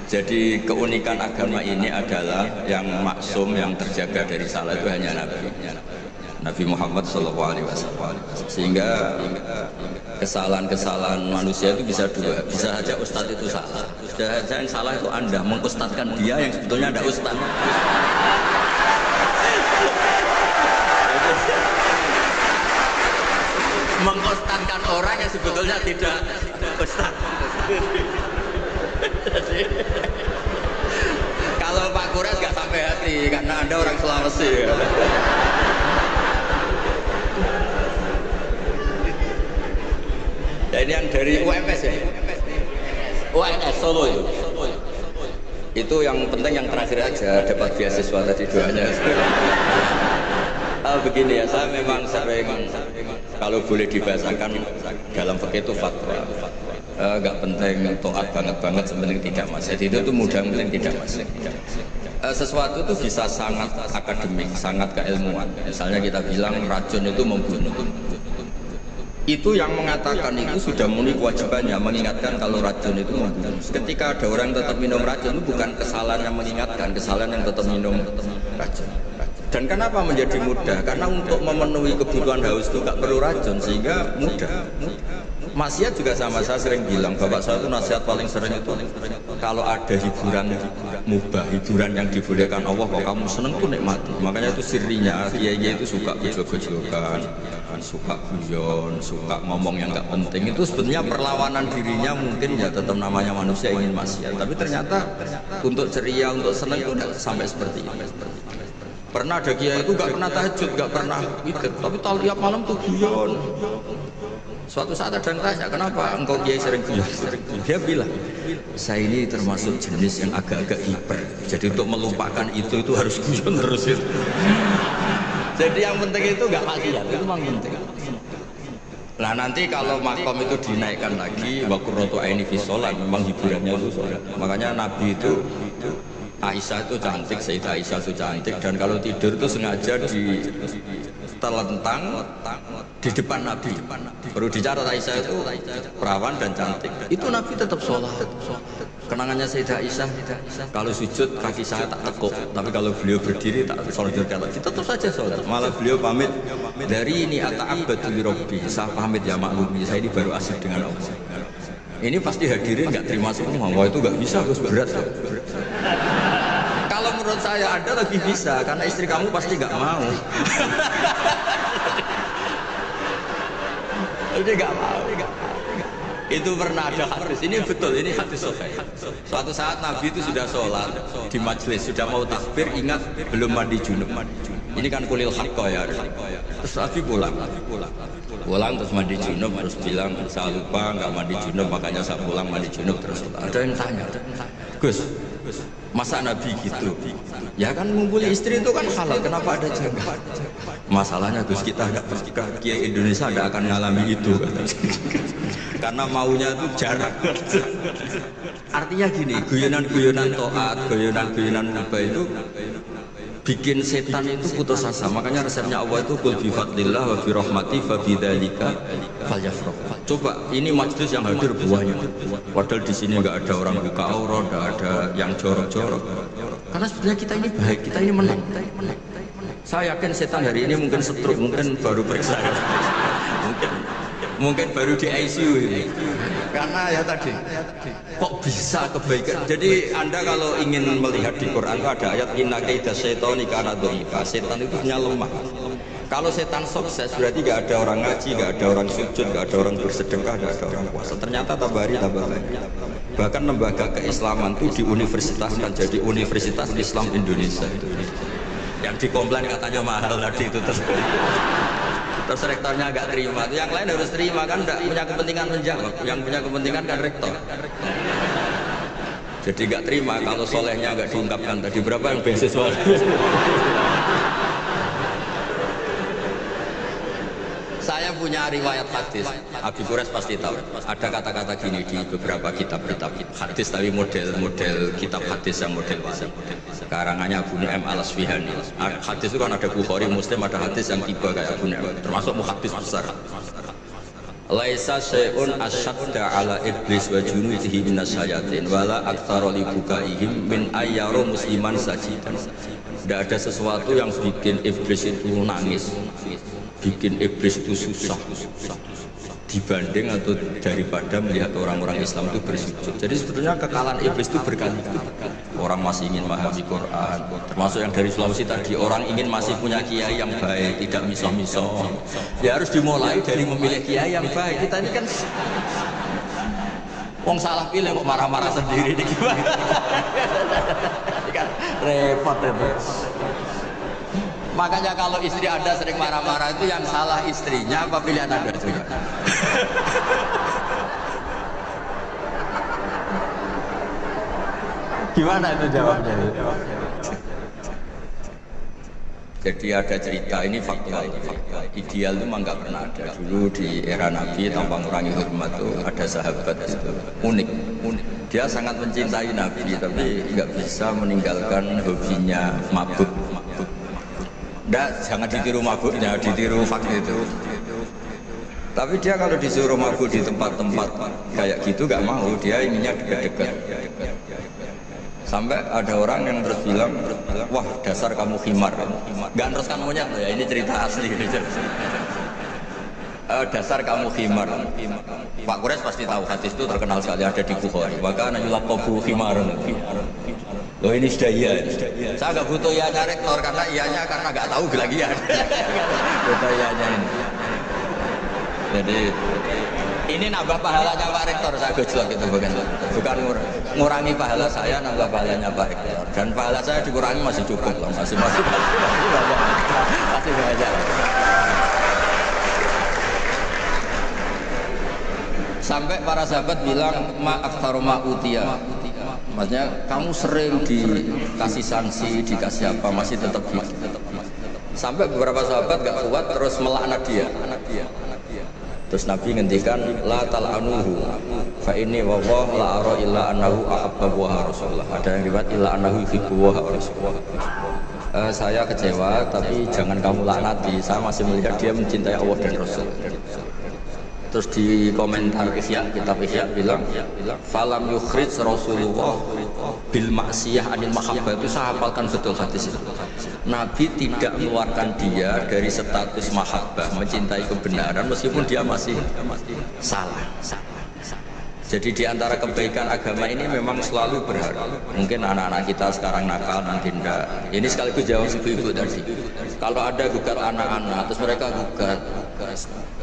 S1: Jadi keunikan agama ini adalah yang maksum, yang terjaga dari salah itu hanya Nabi Muhammad SAW. Sehingga kesalahan-kesalahan manusia itu bisa dua. Bisa saja ustadz itu salah. Bisa saja yang salah itu Anda mengustadkan dia yang sebetulnya ada ustadz. Mengustadkan orang yang sebetulnya tidak ustadz. Kalau Pak Kures nggak sampai hati karena Anda orang Sulawesi. Ya, ini yang dari UMS ya. UMS Solo itu. Itu yang penting yang terakhir aja dapat beasiswa tadi doanya. Begini ya, saya memang sering kalau boleh dibahasakan dalam fikih itu fatwa. Gak penting toat banget sebenarnya tidak mas. Jadi itu mudah penting tidak mas. Sesuatu itu bisa sangat akademik, sangat keilmuan. Misalnya kita bilang racun itu membunuh. Itu yang mengatakan itu sudah memenuhi kewajibannya mengingatkan kalau racun itu membunuh. Ketika ada orang tetap minum racun itu bukan kesalahan yang mengingatkan, kesalahan yang tetap minum racun. Dan kenapa menjadi mudah? Karena untuk memenuhi kebutuhan haus itu gak perlu racun sehingga mudah. Maksiat juga sama, saya sering bilang, bapak saya itu nasihat paling sering itu kalau ada hiburan mubah, hiburan yang dibolehkan Allah kok kamu seneng tuh nikmati. Makanya itu sirinya, kiai itu suka gojol-gojolkan, suka guyon, suka ngomong yang gak penting. Itu sebenarnya perlawanan dirinya, mungkin ya tetap namanya manusia ingin maksiat. Tapi ternyata untuk ceria, untuk seneng itu tidak sampai seperti ini. Pernah ada kiai itu gak pernah tahajud, gak pernah witir, tapi tiap malam tuh guyon. Suatu saat ada yang tanya, kenapa engkau kiai sering guyon? Dia bilang, saya ini termasuk jenis yang agak-agak hiper. Jadi untuk melupakan itu harus guyon terus itu. Jadi yang penting itu nggak maksiat, itu memang penting. Nah nanti kalau makom itu dinaikkan lagi, wa qurratu aini fi sholat, memang hiburannya itu sholat. Makanya Nabi itu Aisyah itu cantik, Sayyidah Aisyah itu cantik, dan kalau tidur itu sengaja di terlentang di depan Nabi. Perlu dicatat Aisyah itu perawan dan cantik. Itu Nabi tetap sholat. Kenangannya Sayyidah Aisyah, kalau sujud kaki saya tak tekuk, tapi kalau beliau berdiri tak sholat kaki. Tetap saja sholat. Malah beliau pamit dari ini ata'abbadu li Rabbi. Saya pamit ya maklumi, saya ini baru asik dengan Allah. Ini pasti hadirin nggak terima semua. Wah itu nggak bisa, Gus, berat. Kalau menurut saya Anda lebih bisa, karena istri kamu pasti nggak mau. Ini nggak mau. Itu pernah ada hadis, ini betul, ini hadis sahih. Suatu saat Nabi itu sudah sholat di majelis, sudah mau takbir, ingat belum mandi junub. Ini kan kulil haqqo ya. Terus Nabi pulang terus mandi junub, terus bilang saya lupa nggak mandi junub, makanya saya pulang mandi junub terus. Ada yang tanya, Gus, masa Nabi gitu? Ya kan ngumpuli istri itu kan halal, kenapa ada janggal? Masalahnya Gus, kita Kiai Indonesia tidak akan ngalami itu. Karena maunya itu jarang. Artinya gini, guyonan-guyonan to'at, guyonan-guyonan mubah itu bikin setan itu putus asa. Makanya resepnya Allah itu qul bi fadlillah wa bi rahmati fa bidzalika falyafrah. Coba ini majelis yang hadir buahnya. Padahal di sini enggak ada orang buka aurat, enggak ada yang jorok-jorok. Karena sebenarnya kita ini baik, kita ini menang. Saya yakin setan hari ini mungkin stroke, mungkin baru periksa. Mungkin baru di ICU ini. Karena ya tadi kok bisa kebaikan. Jadi Anda kalau ingin melihat di Quran itu ada ayat inna kaida syaitani kana dha'ifa. Setan itu punya lemah. Kalau setan sukses berarti gak ada orang ngaji, gak ada orang sujud, gak ada orang bersedekah, gak ada orang puasa. Ternyata tambah hari tambah banyak. Bahkan lembaga keislaman itu diuniversitaskan jadi Universitas Islam Indonesia itu. Yang dikomplain katanya mahal tadi itu terus rektornya agak terima, yang lain harus terima kan, tidak punya kepentingan menjawab, yang punya kepentingan kan rektor. Jadi nggak terima kalau solehnya nggak diungkapkan tadi berapa yang beasiswa. Saya punya riwayat hadis, Abi Quraisy pasti tahu. Ada kata-kata gini di beberapa kitab hadis, tapi model kitab hadis yang model wahyu. Karangannya Abu Nu'aim al-Asfihani. Hadis itu kan ada Bukhari, Muslim, ada hadis yang tiba kayak Abu Nu'aim, termasuk muhaddis besar. Laisa syai'un asyadda ala iblis wa junudihi minas syayatin wala aktsara li bukaihim min ayyaru musliman sajidan. Tidak ada sesuatu yang bikin iblis itu nangis, bikin iblis itu susah dibanding atau daripada melihat orang-orang Islam itu bersujud. Jadi sebetulnya kekalahan iblis itu berkali-kali. Orang masih ingin memahami Quran, termasuk yang dari Sulawesi tadi, orang ingin masih punya kiai yang baik, tidak misoh-misoh. Ya harus dimulai dari memilih kiai yang baik. Kita ini kan wong salah pilih kok marah-marah sendiri nih gimana? Kan repot. Makanya kalau istri Anda sering marah-marah itu yang salah istrinya apa pilihan Anda juga? Gimana itu jawabnya? Jadi ada cerita, ini faktual. Ideal itu memang nggak pernah ada. Dulu di era Nabi tanpa mengurangi hormat itu ada sahabat itu unik. Dia sangat mencintai Nabi tapi nggak bisa meninggalkan hobinya mabuk. Nggak, jangan ditiru mabuknya, ditiru fakta itu. Tapi dia kalau disuruh mabuk di tempat-tempat kayak gitu nggak mau, dia inginnya dekat-dekat. Sampai ada orang yang terus bilang, wah dasar kamu khimar. Nggak teruskan monyet ya, ini cerita asli. Dasar kamu khimar. Pak Quraisy pasti tahu hadis itu terkenal sekali, ada di Bukhari. Maka yulaqabu khimar. Oh ini sudah iya. Saya nggak butuh ianya rektor karena nggak tahu bilang iya. Butuh ianya ini. Jadi ini nambah pahalanya Pak Rektor, saya gojlok itu bukan ngurangi pahala saya, nambah pahalanya Pak Rektor. Dan pahala saya dikurangi masih cukup loh, masih banyak. Sampai para sahabat bilang maaf taroma utia. Maksudnya kamu sering dikasih sanksi, dikasih apa masih tetap gitu. Sampai beberapa sahabat gak kuat terus melaknat dia. Terus Nabi ngendikan la tal'anuhu fa inni wallah la ara illa annahu ahabba wa rasulullah. Ada yang riwayat illa annahu yuhibbu wa rasulullah. Saya kecewa, tapi jangan kamu laknati. Saya masih melihat dia mencintai Allah dan Rasul. Terus di komentar Ihya, kitab Ihya bilang, falam yukhrij Rasulullah bil maksiyah anil mahabbah. Itu saya hafalkan betul hadis itu. Nabi tidak mengeluarkan dia dari status mahabbah, mencintai kebenaran meskipun dia masih salah. Jadi di antara kebaikan agama ini memang selalu berharap. Mungkin anak-anak kita sekarang nakal, nanti enggak. Ini sekaligus jawab ibu-ibu tadi. Kalau ada gugat anak-anak, terus mereka gugat,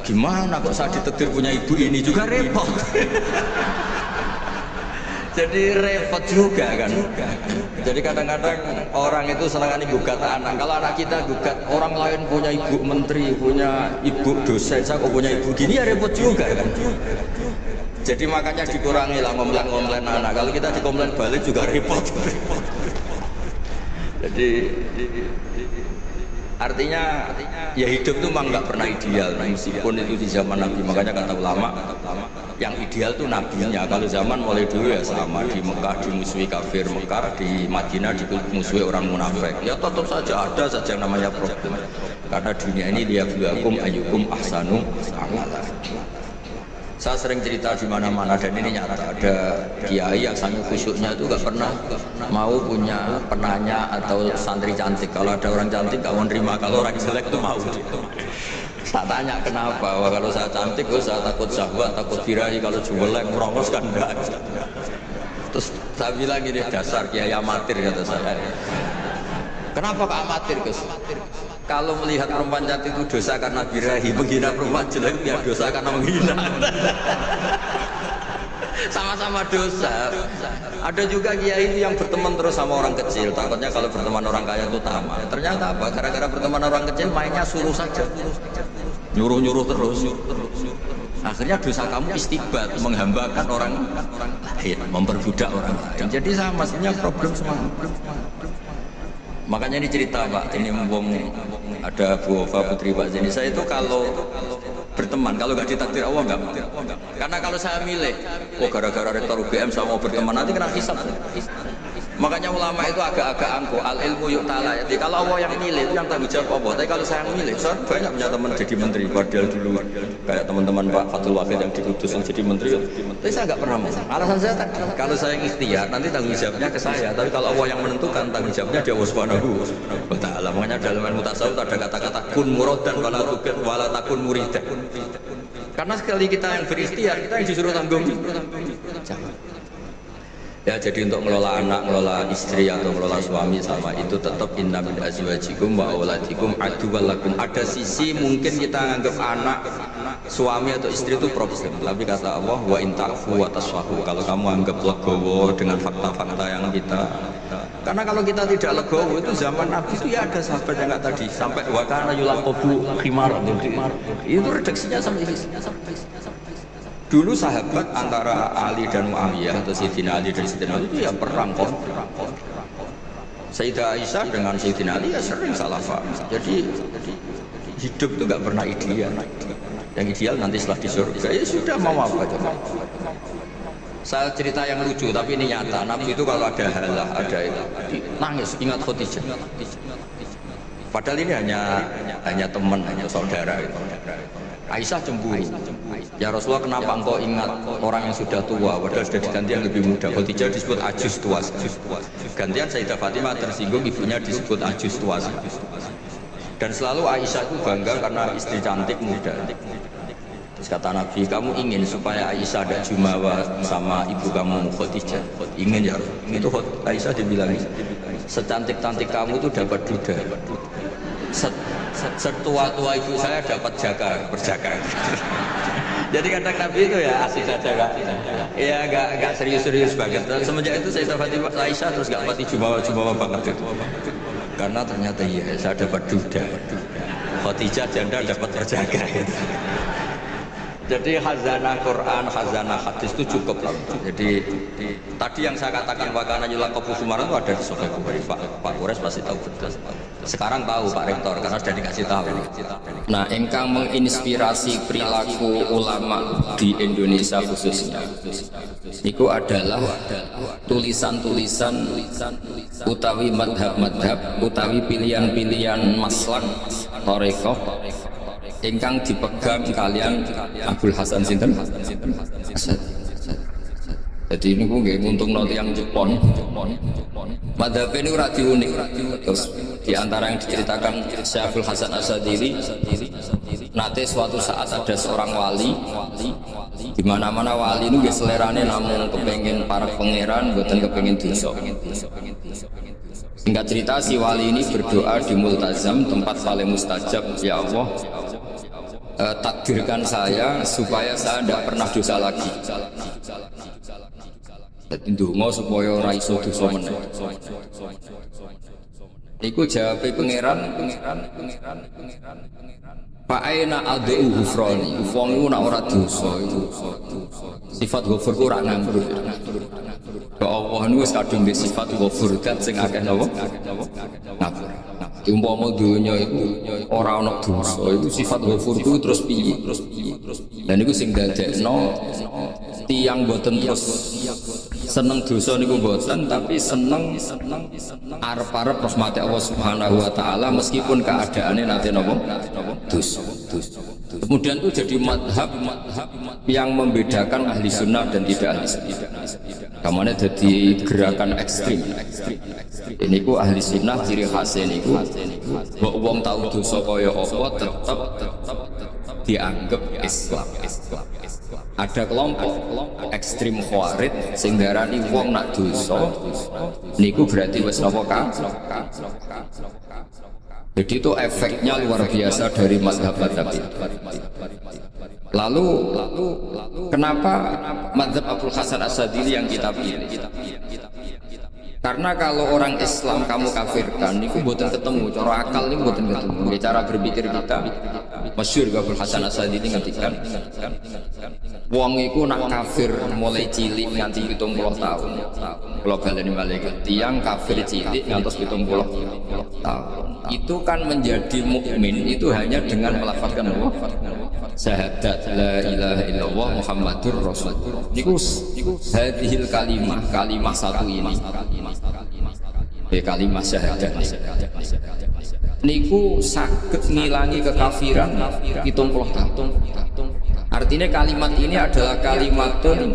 S1: gimana kok saya ditetir punya ibu ini juga repot. Jadi repot juga kan. Jadi kadang-kadang orang itu senang gugat anak. Kalau anak kita gugat orang lain punya ibu menteri, punya ibu dosen, saya kok punya ibu gini ya repot juga kan. Jadi makanya dikurangi lah ngomplain anak. Kalau kita dikomplain balik juga repot. Jadi artinya ya hidup itu memang nggak pernah ideal, meskipun itu di zaman Nabi. Makanya kata ulama, yang ideal itu nabinya. Kalau zaman mulai dulu ya sama, di Mekah dimusuhi kafir Mekah, di Madinah dimusuhi orang munafik. Ya tetap saja ada saja yang namanya problem. Karena dunia ini liyabluwakum ayyukum ahsanu amala. Saya sering cerita di mana-mana dan ini nyata, ada kiai yang sangat khusyuknya itu gak pernah mau punya penanya atau santri cantik. Kalau ada orang cantik gak mau nerima, kalau orang jelek itu mau. Tak tanya kenapa, wah kalau saya cantik saya takut syahwat, takut birahi, kalau jelek merongos kan enggak. Terus saya bilang gini, dasar kiai amatir kata saya. Kenapa kok amatir Gus? Kalau melihat perempuan cantik itu dosa karena birahi, menghina perempuan jelek ya dosa karena menghina. Sama-sama dosa. Ada juga kiai itu yang berteman terus sama orang kecil, takutnya kalau berteman orang kaya itu tamak. Ternyata apa? Gara-gara berteman orang kecil mainnya suruh saja, nyuruh-nyuruh terus. Akhirnya dosa kamu istibat, menghambakan orang lain, memperbudak orang lain. Jadi sama, maksudnya problem semua. Makanya ini cerita Pak, ini mumpung ada Bu Ova Putri Pak Zeni, saya itu kalau berteman, kalau nggak ditakdir Allah nggak. Karena kalau saya milih, gara-gara rektor UGM saya mau berteman, nanti kena hisab. Makanya ulama itu agak-agak angkuh, al ilmu yuk ta'ala. Jadi kalau Allah yang milih, itu yang tanggung jawab Allah. Tapi kalau saya yang milih, saya banyak punya teman jadi menteri. Padahal dulu kayak teman-teman Pak Fatul Wahid yang dikutus yang jadi menteri. Tapi saya nggak pernah mau. Alasan saya tadi, kalau saya yang ikhtiar, nanti tanggung jawabnya ke saya. Tapi kalau Allah yang menentukan, tanggung jawabnya dia Allah Subhanahu wa ta'ala. Makanya dalam ilmu tasawuf ada kata-kata kun muradan wala takun muridan. Karena sekali kita yang berikhtiar, kita yang disuruh tanggung jawab. Ya, jadi untuk ngelola anak, ngelola istri atau ngelola suami sama itu tetap inna min azwajikum wa auladikum aduwwal lakum. Ada sisi mungkin kita anggap anak, suami atau istri itu problem. Tapi kata Allah wa in ta'fu wa tasfahu. Kalau kamu anggap legowo dengan fakta-fakta yang kita, karena kalau kita tidak legowo itu zaman Nabi itu ya ada sahabat yang nggak tadi sampai wa kana yulaqabu khimar. Itu redaksinya sampai dulu sahabat antara Ali dan Muawiyah atau Sayyidina Ali dan Sayyidina Ali itu ya perang kontra. Sayyidah Aisyah dengan Sayyidina Ali ya sering salah paham. Jadi hidup itu nggak pernah ideal. Yang ideal nanti setelah di surga ya sudah mau apa coba. Saya cerita yang lucu tapi ini nyata. Nabi itu kalau ada halah, ada nangis ingat Khadijah. Padahal ini hanya teman, hanya saudara. Aisyah cemburu. Ya Rasulullah, kenapa engkau ingat orang yang sudah tua padahal sudah diganti yang lebih muda? Khadijah disebut ajus tua. Gantian Sayyidah Fatimah tersinggung, ibunya disebut ajus tua. Dan selalu Aisyah itu bangga karena istri cantik muda. Terus kata Nabi, kamu ingin supaya Aisyah ada jumawa sama ibu kamu Khadijah? Ingin ya? Itu Aisyah dibilang, secantik-cantik kamu itu dapat duda. Setua-tua ibu saya dapat berjaga. Jadi kadang Nabi itu ya asik saja Kak. Ya enggak serius-serius banget. Dan semenjak itu saya dapat Aisyah terus enggak pati jumawa banget itu. Karena ternyata iya saya dapat duda. Khadijah janda dapat berjaga gitu. Jadi khazanah Quran, khazanah hadis itu cukup lah. Jadi tadi yang saya katakan wakana yulaqabu Sumar itu ada di Sahih Bukhari. Pak Kures pasti tahu betul. Sekarang tahu Pak Rektor karena sudah dikasih tahu. Nah, engkang menginspirasi perilaku ulama di Indonesia khususnya itu adalah tulisan-tulisan utawi madhab-madhab utawi pilihan-pilihan maslak thariqah ingkang dipegang kalian Abdul Hasan sinten Asad. Jadi ini gue nguntung nanti yang Jepon madhab ini ora diunik. Terus diantara yang diceritakan Syekh Abdul Hasan Asadili, nanti suatu saat ada seorang wali di mana-mana wali ini gak selerane namun kepengen para pangeran bukan kepengen dosa. Singkat cerita si wali ini berdoa di multazam tempat paling mustajab, ya Allah takdirkan saya supaya saya tidak pernah dosa lagi. Jadi ndonga supaya ora iso dosa meneh. Iku jawab pangeran Pak Aina adu ghufrani. Wong iku nek ora dosa itu sifat ghafur ku ora nganggur. Ya Allah niku wis kadung di sifat ghafur dan sing akeh napa? Ngapur. Umpama dunya iku ora ana dosa, iku sifat ghafur ku terus piye? Dan iku sing dadekno tiyang boten terus seneng dosa niku boten, tapi seneng arep-arep rahmat Allah Subhanahu wa taala meskipun keadaannya nanti napa? Dosa. Kemudian itu jadi madhab yang membedakan ahli sunnah dan tidak ahli sunnah. Kamane jadi gerakan ekstrim. Ini ku ahli sunnah ciri khasnya niku mbok wong tau dosa kaya apa tetap dianggap Islam. Ada kelompok ekstrim khawarij sing darani wong nak dosa niku berarti wis napa kafir. Jadi itu efeknya luar biasa dari mazhab-mazhab itu. Lalu kenapa mazhab Abdul Hasan Asadili yang kita pilih? Karena kalau orang Islam kamu kafirkan, itu buatan ketemu, cara akal ini buatan ketemu. Cara berpikir kita, masyhur Abdul Hasan Asadili ngatikan, wong iku nak kafir mulai cilik nganti 70 tahun. Kalau baleni malaikat tiang kafir cilik ngantos 70 tahun. Itu kan menjadi mukmin itu hanya dengan melafazkan syahadat la ilaha illallah Muhammadur Rasulullah. Niku hadhil kalimah satu ini. Kalimah syahadat. Niku saged ngilangi kekafiran 70 tahun. Artinya kalimat ini adalah kalimatun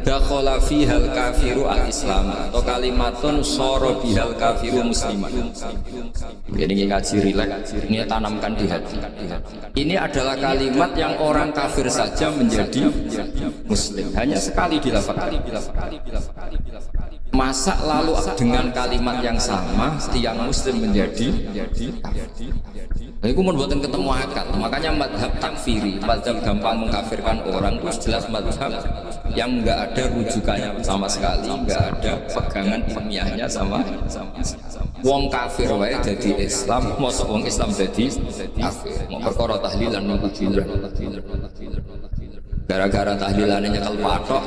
S1: dakhala fihal kafiru al-islam atau kalimatun soro bihal kafiru musliman. Jadi ngaji rileks, ini tanamkan di hati. Ini adalah kalimat yang orang kafir saja menjadi muslim. Hanya sekali dilafalkan. Masa lalu dengan kalimat yang sama tiang muslim menjadi kafir. Itu membuatkan ketemu akal. Makanya madhab takfiri, madhab gampang mengkafirkan orang itu jelas madhab yang enggak ada rujukannya sama sekali, enggak ada pegangan ilmiahnya sama. Wong kafir wae jadi Islam, mosok wong Islam jadi kafir. Mau perkara tahlilan nunggu tahlilan. Gara-gara tahlilane nyekel patok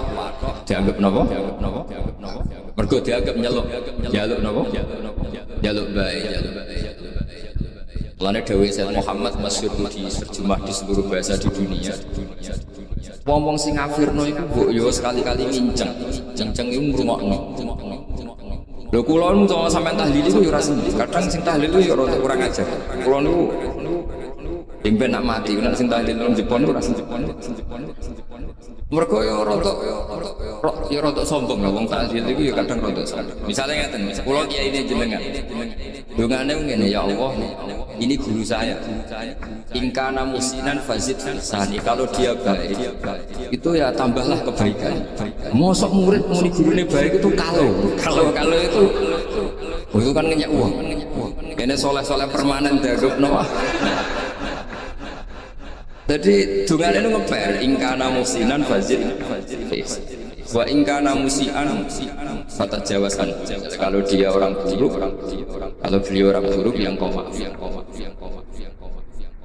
S1: dianggap napa? Mergo dianggap jaluk napa? Jaluk baik. Lainnya Dewi Sayyid Muhammad masyhur di terjemah di seluruh bahasa di dunia. Wong-wong sing ngafirno iku mbok yo sekali-kali nginceng. Ceng-ceng iku ngrungokno. Lho kula nu sampean tahlil iku yo ora sendiri. Kadang sing tahlil yo rada kurang ajar. Kula niku ben nak mati nek sing tahlil nang Jepun ora sendiri. Mergo yo rada sombong lho wong tahlil iku yo kadang rada sombong. Misale ngeten, kula kiai ini jenengan. Dongane ngene ya Allah. Ini guru saya. Ingkana musinan fazid sani. Kalau dia baik, itu ya tambahlah kebaikan. Mosok murid muni gurune baik itu kalau itu, itu kan ngenyak uang. Ini soleh-soleh permanen dagup no. Jadi dungane itu ngeper. Ingkana musinan fazid. Wa ingkana musian kata jawasan. Kalau dia orang buruk, kalau beliau orang buruk yang koma.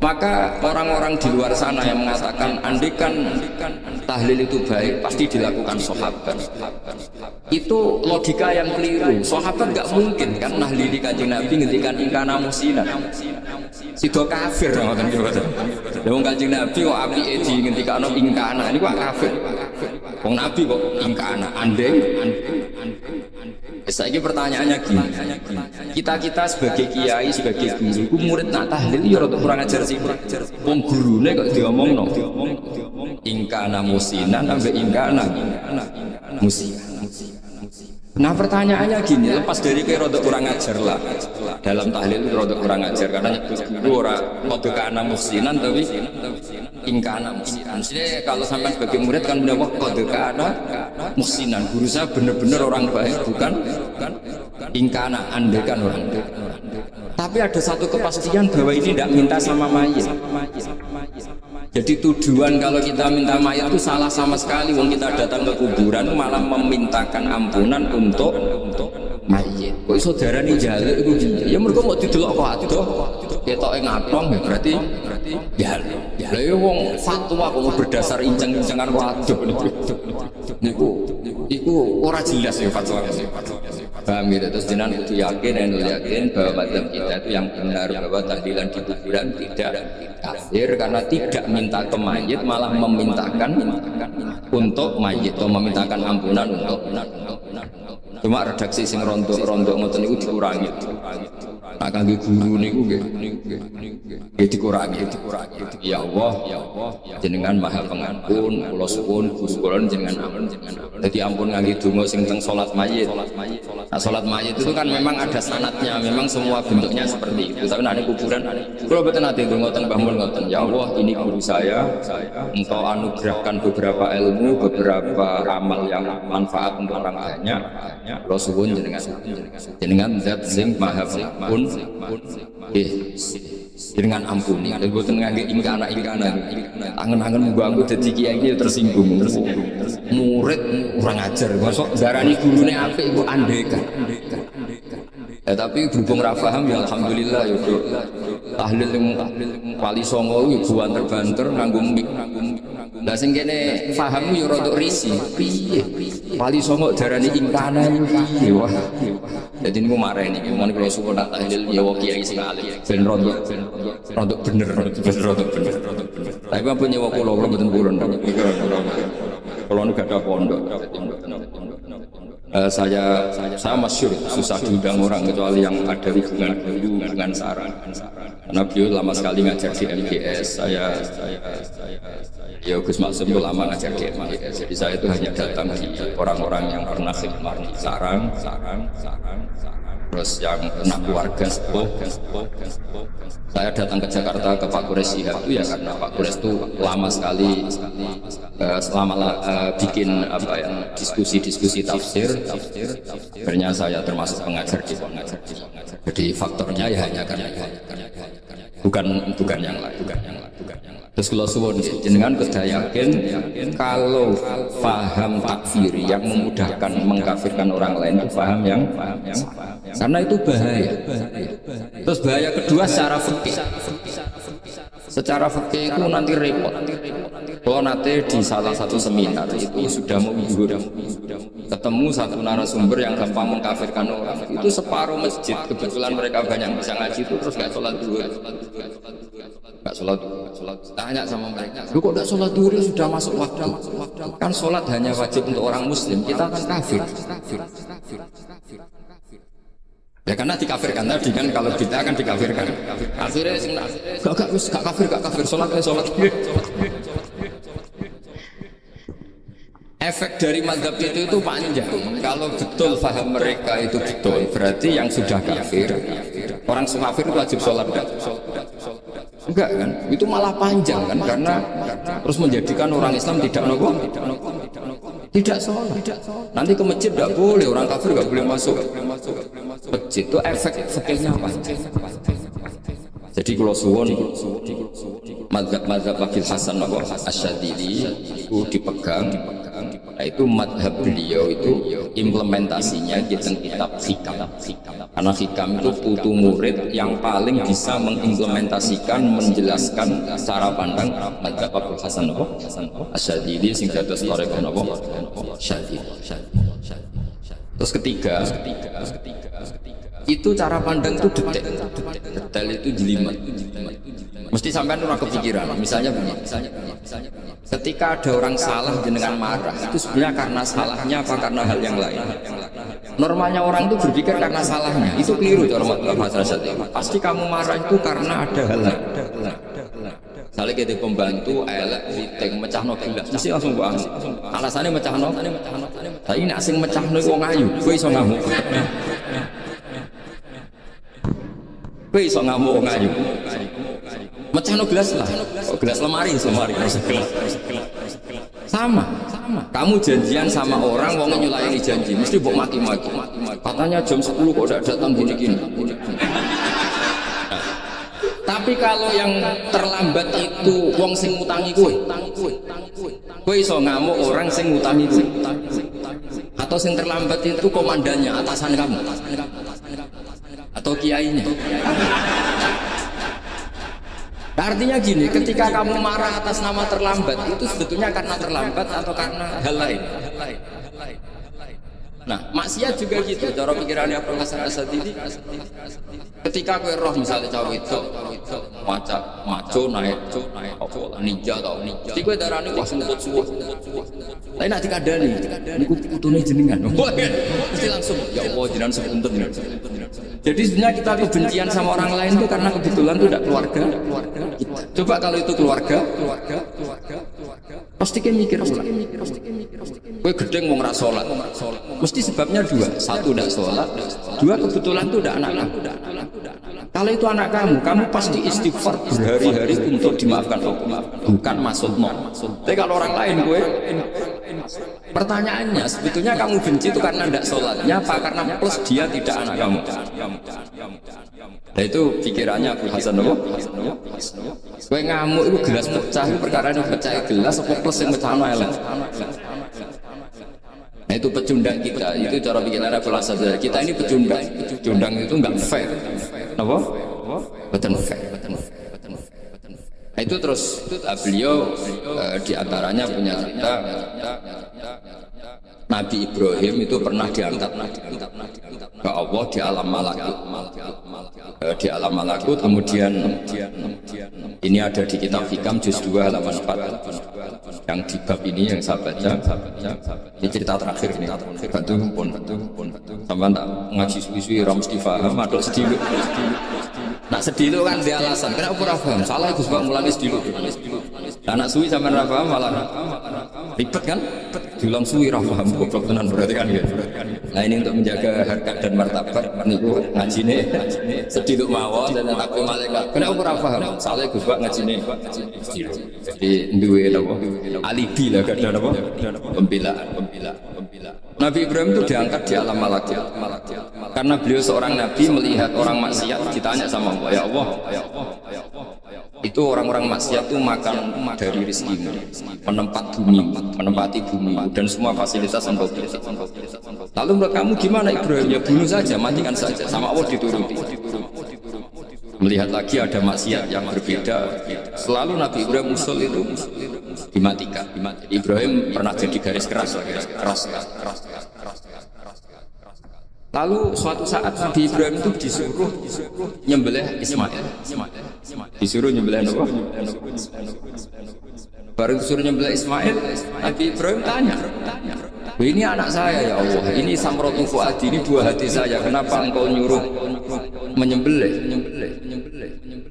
S1: Maka orang-orang di luar sana yang mengatakan andikan tahlil itu baik pasti dilakukan sahabat, itu logika yang keliru. Sahabat nggak mungkin kan nahlili kanjeng Nabi ngendikan ingkana musinan, sido kafir ngoten niku. Wong kanjeng Nabi kok apike di ngendikano ingkana niku kafir. Wong Nabi kok ingkana andeng. Saiki pertanyaannya gini, kita sebagai kiai, sebagai guru, ku murid nak tahlil ya rada kurang ajar sih. Wong gurune kok diomongno ingkana musinan ambek ingkana musinan. Nah pertanyaannya gini, lepas dari kayak rada kurang ajar lah dalam tahlil itu rada kurang ajar karena nyebut guru ora rada kana musinan tapi ingkana musinan. Maksudnya kalau sampai sebagai murid kan benar rada kana musinan, guru saya benar-benar orang baik, bukan ingkana andekan orang. Tapi ada satu kepastian bahwa ini tidak minta sama mayit. Jadi tujuan kalau kita minta mayat itu salah sama sekali. Wong kita datang ke kuburan malah memintakan ampunan untuk mayit. Kok iso darani jaluk iku piye? Ya mergo mau didelok kok adoh. Ketoke ngatong ya berarti jaluk. Lah ya wong fatwa kok berdasar inceng-incengan kok adoh niku ora jelas ya fatwa. Paham gitu, terus jenengan kudu yakin bahwa mazhab kita itu yang benar, bahwa tahlilan di kuburan tidak kafir karena tidak minta ke mayit, malah memintakan untuk mayit atau memintakan ampunan untuk. Cuma redaksi sing rontok ngoten niku dikurangi. Nah kangge guru niku nggih dikurangi. Ya Allah, jenengan Maha Pengampun, kula suwun Gusti kula jenengan ampun. Dadi ampun ngangge donga sing teng salat mayit. Nah salat mayit itu kan memang ada sanatnya, memang semua bentuknya seperti itu. Tapi nek kuburan kula mboten nate donga teng Mbah Mun ngoten. Ya Allah, ini guru saya, Engkau anugerahkan beberapa ilmu, beberapa amal yang manfaat untuk orang banyak. Kula suwun jenengan zat sing Maha Pengampun. Dengan ampuni, dan buatan ngangge ingkana. Angen-angen muga aku dadi kiai iki tersinggung. Murid kurang ajar, masuk darani gurune apik iku andekan. Ya tapi berhubung ra paham ya alhamdulillah ya tahlil yang wali songo iku banter-banter nganggo mik. Lah sing kene paham ya rada risi. Piye? Wali songo darani ingkana piye wah. Dadi niku mareni mun kula suwun tahlil ya wa kiai sing alim ben rada bener. Tapi apa nyewa kula mboten purun. Kula nu gak ada pondok. Saya masyhur susah diundang orang kecuali yang ada hubungan guru dengan sarang. Karena beliau lama sekali ngajar di MGS. Ya Gus Maksum itu lama ngajar di MGS. Jadi saya itu hanya datang di orang-orang yang pernah khidmat di sarang. Terus yang pernah keluarga sepuh. Saya datang ke Jakarta ke Pak Kures Shihab itu ya karena Pak Kures itu lama sekali bikin diskusi tafsir. Akhirnya saya termasuk pengajar di sana. Jadi faktornya ya hanya karena bukan yang lain. Terus kalau suwun jenengan kedah yakin kalau faham takfir yang memudahkan mengkafirkan orang lain itu faham yang karena itu bahaya. Terus bahaya kedua secara fikih. Secara fikih itu nanti repot. Kalau nanti di salah satu seminar itu sudah mau ketemu satu narasumber yang gampang mengkafirkan orang. Itu separuh masjid kebetulan mereka banyak bisa ngaji itu terus gak sholat duhur. Gak sholat. Tanya sama mereka, lu kok gak sholat duhur sudah masuk waktu? Kan sholat hanya wajib untuk orang muslim, kita akan kafir. Ya karena dikafirkan tadi kan, kalau kita akan dikafirkan. Akhirnya gak kafir, sholat. Efek dari mazhab itu panjang. Kalau betul faham mereka itu betul, berarti yang sudah kafir, orang kafir itu wajib sholat enggak kan? Itu malah panjang kan, karena terus menjadikan orang Islam tidak tidak sholat. Nanti ke masjid tidak boleh, orang kafir tidak boleh masuk masjid. Itu efek fikihnya panjang. Jadi kalau suwon mazhab Wakil Hasan Asyadzili itu dipegang. Nah, itu madhab beliau itu implementasinya di kitab hikam. Karena hikam itu putu murid yang paling bisa mengimplementasikan, menjelaskan cara pandang madhab Abul Hasan Asyadzili sing dados tarekah Syadzili. Terus ketiga, itu cara pandang itu detail itu jelimet. Mesti sampai ora kepikiran. Misalnya begini, ketika ada orang salah jenengan marah, itu sebenarnya karena salahnya apa karena hal yang lain? Normalnya orang itu berpikir karena salahnya, itu keliru cara masyarakat. Pasti kamu marah itu karena ada hal lain. Misalnya kita pembantu, elek, fitting, mecahno gelas, mesti langsung bang. Alasannya mecahno, tapi nak sing mecahno itu wong ayu, gue iso ngamuk. Gue iso ngamuk wong ayu. Mecahno gelas lah, gelas lemari. Sama. Kamu janjian sama orang, wongnya nyulayani janji, mesti bok maki-maki. Katanya jam 10 kok udah datang gini-gini. Tapi kalau yang terlambat itu wong sing ngutangi kowe iso ngamuk orang sing ngutangi kowe. Atau sing terlambat itu komandannya, atasan kamu. Atau kiainya. Artinya gini, ketika kamu marah atas nama terlambat, itu sebetulnya karena terlambat atau karena hal lain. Nah, maksiat juga gitu. Cara pikirannya Abul Hasan Asyadzili, ketika kowe roh misalnya cawe itu maco naik apa ninja atau ninja. Jadi kowe darane wah semput suwuh. Tapi nek dikandani, niku putune jenengan. Mesti langsung ya Allah jenengan sepunten. Jadi sebenarnya kita kebencian sama orang lain itu karena kebetulan itu tidak keluarga kita. Coba kalau itu keluarga, pasti kita mikir ulang. Kowe gedeng mau ngeras sholat, mesti sebabnya dua. Satu tidak sholat, dua kebetulan itu tidak anak kamu. Kalau itu anak kamu pasti istighfar berhari-hari untuk dimaafkan Allah, bukan maksudmu. Tapi kalau orang lain gue, pertanyaannya sebetulnya kamu benci itu karena tidak sholatnya apa karena plus dia tidak anak kamu. Nah itu pikirannya Abul Hasan gue ngamuk itu gelas pecah, perkara itu pecah gelas apa plus yang pecah elek. Nah itu pecundang kita, itu cara pikiran Abul Hasan. Kita ini pecundang itu enggak fair. Apa? Betul fair. Nah itu terus beliau diantaranya punya cerita Nabi Ibrahim itu pernah diangkat ke Allah di alam malakut. Di alam malakut kemudian ini ada di kitab Hikam juz 2 halaman 4 yang di bab ini yang saya baca. Ini cerita terakhir ini. Bantu sampai tak ngaji suwi-suwi ram mesti paham atau sedih. Nah sedih itu kan dia alasan. Kenapa ora paham? Salah Gus Bang mulane sedih. Anak suwi sampai ora paham malah ribet kan? Diulang suwi ora paham goblok tenan berarti kan gitu. Nah ini untuk menjaga harkat dan martabat niku ngajine sedih lu mawon dan takut malaikat. Kenapa ora paham? Salah Gus Bang ngajine. Jadi duwe napa? Alibi lah kadang napa? Pembelaan. Nabi Ibrahim itu diangkat di alam malakut. Karena beliau seorang nabi melihat orang maksiat ditanya sama Allah, ya Allah, itu orang-orang maksiat itu makan dari rezekimu, menempati bumi dan semua fasilitas engkau beri. Lalu menurut kamu gimana Ibrahim? Ya bunuh saja, matikan saja, sama Allah dituruti. Melihat lagi ada maksiat yang berbeda, selalu Nabi Ibrahim usul itu dimatikan. Ibrahim pernah jadi garis keras. Lalu suatu saat Nabi Ibrahim itu disuruh nyembelih Ismail. Disuruh nyembelih apa? Baru disuruh nyembelih Ismail, Nabi Ibrahim tanya, ini anak saya ya Allah, ini samrotu fuadi, ini buah hati saya, kenapa engkau nyuruh menyembelih?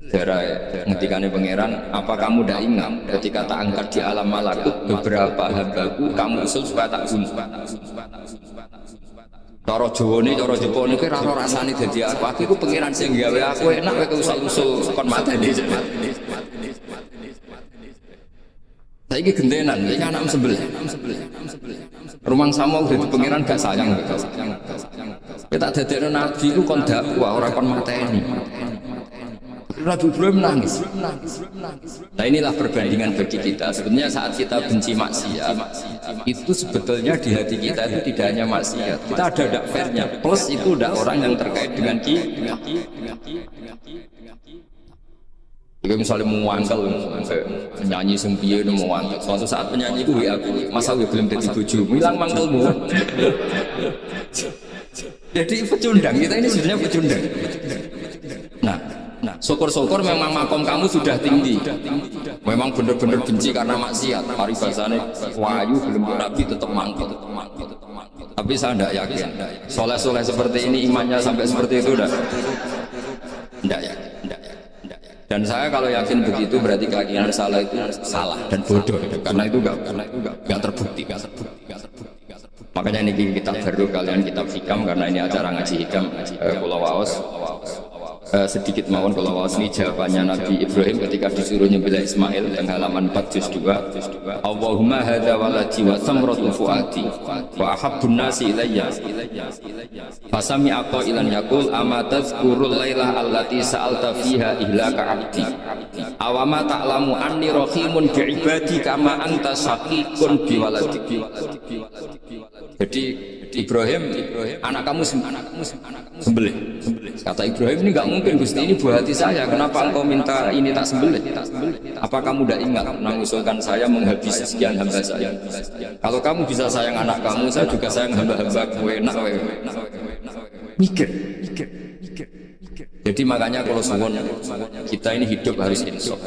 S1: Darah ngetikane pangeran, apa kamu tidak ingat ketika tak angkat di alam malakut beberapa hambaku kamu usul supaya tak bunuh? Cara Jawa ini, cara Jepang ini kira rasanya jadi aku itu pangeran sing gawe aku enak kowe usul-usul kon mateni. Saiki gentenan, iki anak sebelah. Rumang sama udah pangeran gak sayang. Kita dadekno nabi ku kon dakwah ora kon mateni. Nabi Ibrahim nangis. Nah inilah perbandingan bagi kita. Sebenarnya saat kita benci maksiat, itu sebetulnya di hati kita itu tidak hanya maksiat. Kita ada fairnya. Plus itu ada orang yang terkait dengan kita. Jika misalnya mau wangkel, penyanyi sempiye mau wangkel. Suatu saat penyanyi itu aku, masa gue belum jadi bojomu, hilang mangkelmu. Jadi pecundang, kita ini sebenarnya pecundang. Nah, syukur-syukur memang makom kamu sudah tinggi. Memang benar-benar benci karena maksiat. Paribasane wahyu belum Nabi tetap mangkel. Tapi saya tidak yakin. Soleh-soleh seperti ini imannya sampai seperti itu tidak yakin. Dan saya kalau yakin begitu berarti keyakinan salah itu salah dan bodoh. Karena itu enggak terbukti. Makanya ini kita baru kalian kitab hikam karena ini acara ngaji hikam Pulau Waos. Sedikit mawon kalau wawas ini jawabannya Nabi Ibrahim ketika disuruh nyembelih Ismail teng halaman 4 juz 2. Allahumma hadza waladi wa samratu fuadi wa ahabbun nasi ilayya. Fasami qailan yaqul ama tazkurul lailah allati sa'alta fiha ihlaka 'abdi. Awama ta'lamu anni rahimun bi ibadi kama anta saqiqun bi waladiki. Jadi Ibrahim anak kamu sembelih. Kata Ibrahim ini enggak mungkin Gusti, ini buah hati saya, kenapa engkau minta ini tak sembelih? Apa kamu tidak ingat mengusulkan saya menghabisi sekian hamba saya? Kalau kamu bisa sayang anak kamu, saya juga sayang hamba-hamba gue. Mikir. Jadi makanya kalau suwon kita ini hidup harus insaf.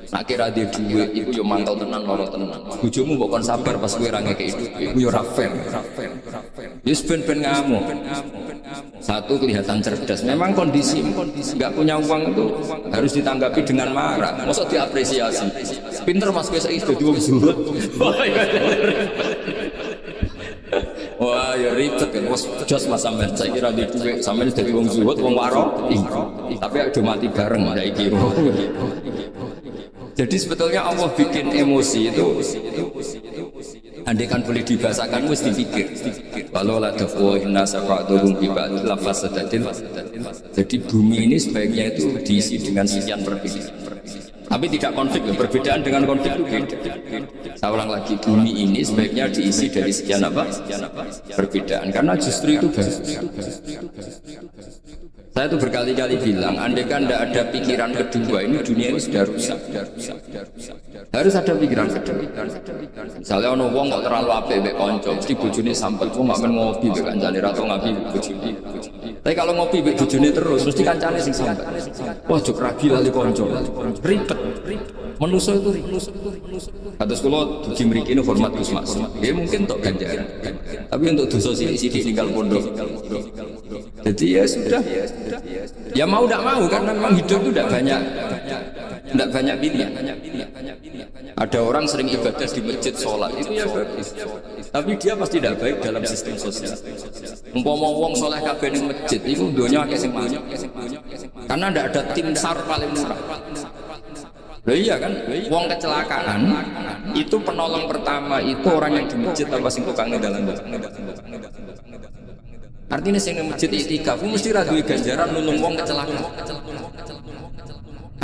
S1: Nak kira dia duit itu yo mangkal tenan loro tenan. Bojomu mbok kon sabar pas kowe ra ngekeki dhuwit. Ku yo ra fair. Wis ben-ben ngamuk. Satu kelihatan cerdas. Memang kondisi enggak punya uang itu harus ditanggapi dengan marah. Masa diapresiasi. Pinter Mas kowe saiki dadi wong zuhud. Wah ya ribet kan, was jos mas sampean. Saya kira di duit sampean dari wong zuhud, wong waro, tapi ada mati bareng saya kira. Jadi sebetulnya Allah bikin emosi itu, andai kan boleh dibahasakan, mesti dipikir. Walau la tafwahin nasa fa'aduhum biba'ad lafaz sadatin. Jadi bumi ini sebaiknya itu diisi dengan sekian perbedaan. Tapi tidak konflik, perbedaan dengan konflik itu beda. Saya ulang lagi, bumi ini sebaiknya diisi dari sekian apa? Perbedaan, karena justru itu bagus. Saya itu berkali-kali bilang, andai kan tidak ada pikiran kedua, ini dunia ini sudah rusak. Harus ada pikiran kedua. Misalnya ono wong kok terlalu apik mbek kanca, mesti bojone sampel, wong gak men ngopi mbek kancane ra tau ngopi bojone. Tapi kalau ngopi mbek bojone terus, mesti kancane sing sampel. Wah, juk rabi lali kanca. Ribet. Manusa itu atas kula dugi mriki ini hormat Gus Mas. Ya mungkin tok ganjaran. Tapi untuk dosa sithik-sithik tinggal pondok. Jadi ya sudah. Ya mau tidak mau karena memang hidup itu tidak banyak pilihan. Ada orang sering ibadah di masjid sholat itu ya bagus. Tapi dia pasti tidak baik dalam sistem sosial. Umpama wong soleh kabeh ning masjid itu donya akeh sing maju. Karena tidak ada tim SAR paling murah. Loh iya kan, wong kecelakaan itu penolong pertama itu orang yang di masjid apa sing tukangnya dalam. Artinya sing di masjid itikaf mesti ra duwe ganjaran nulung wong kecelakaan.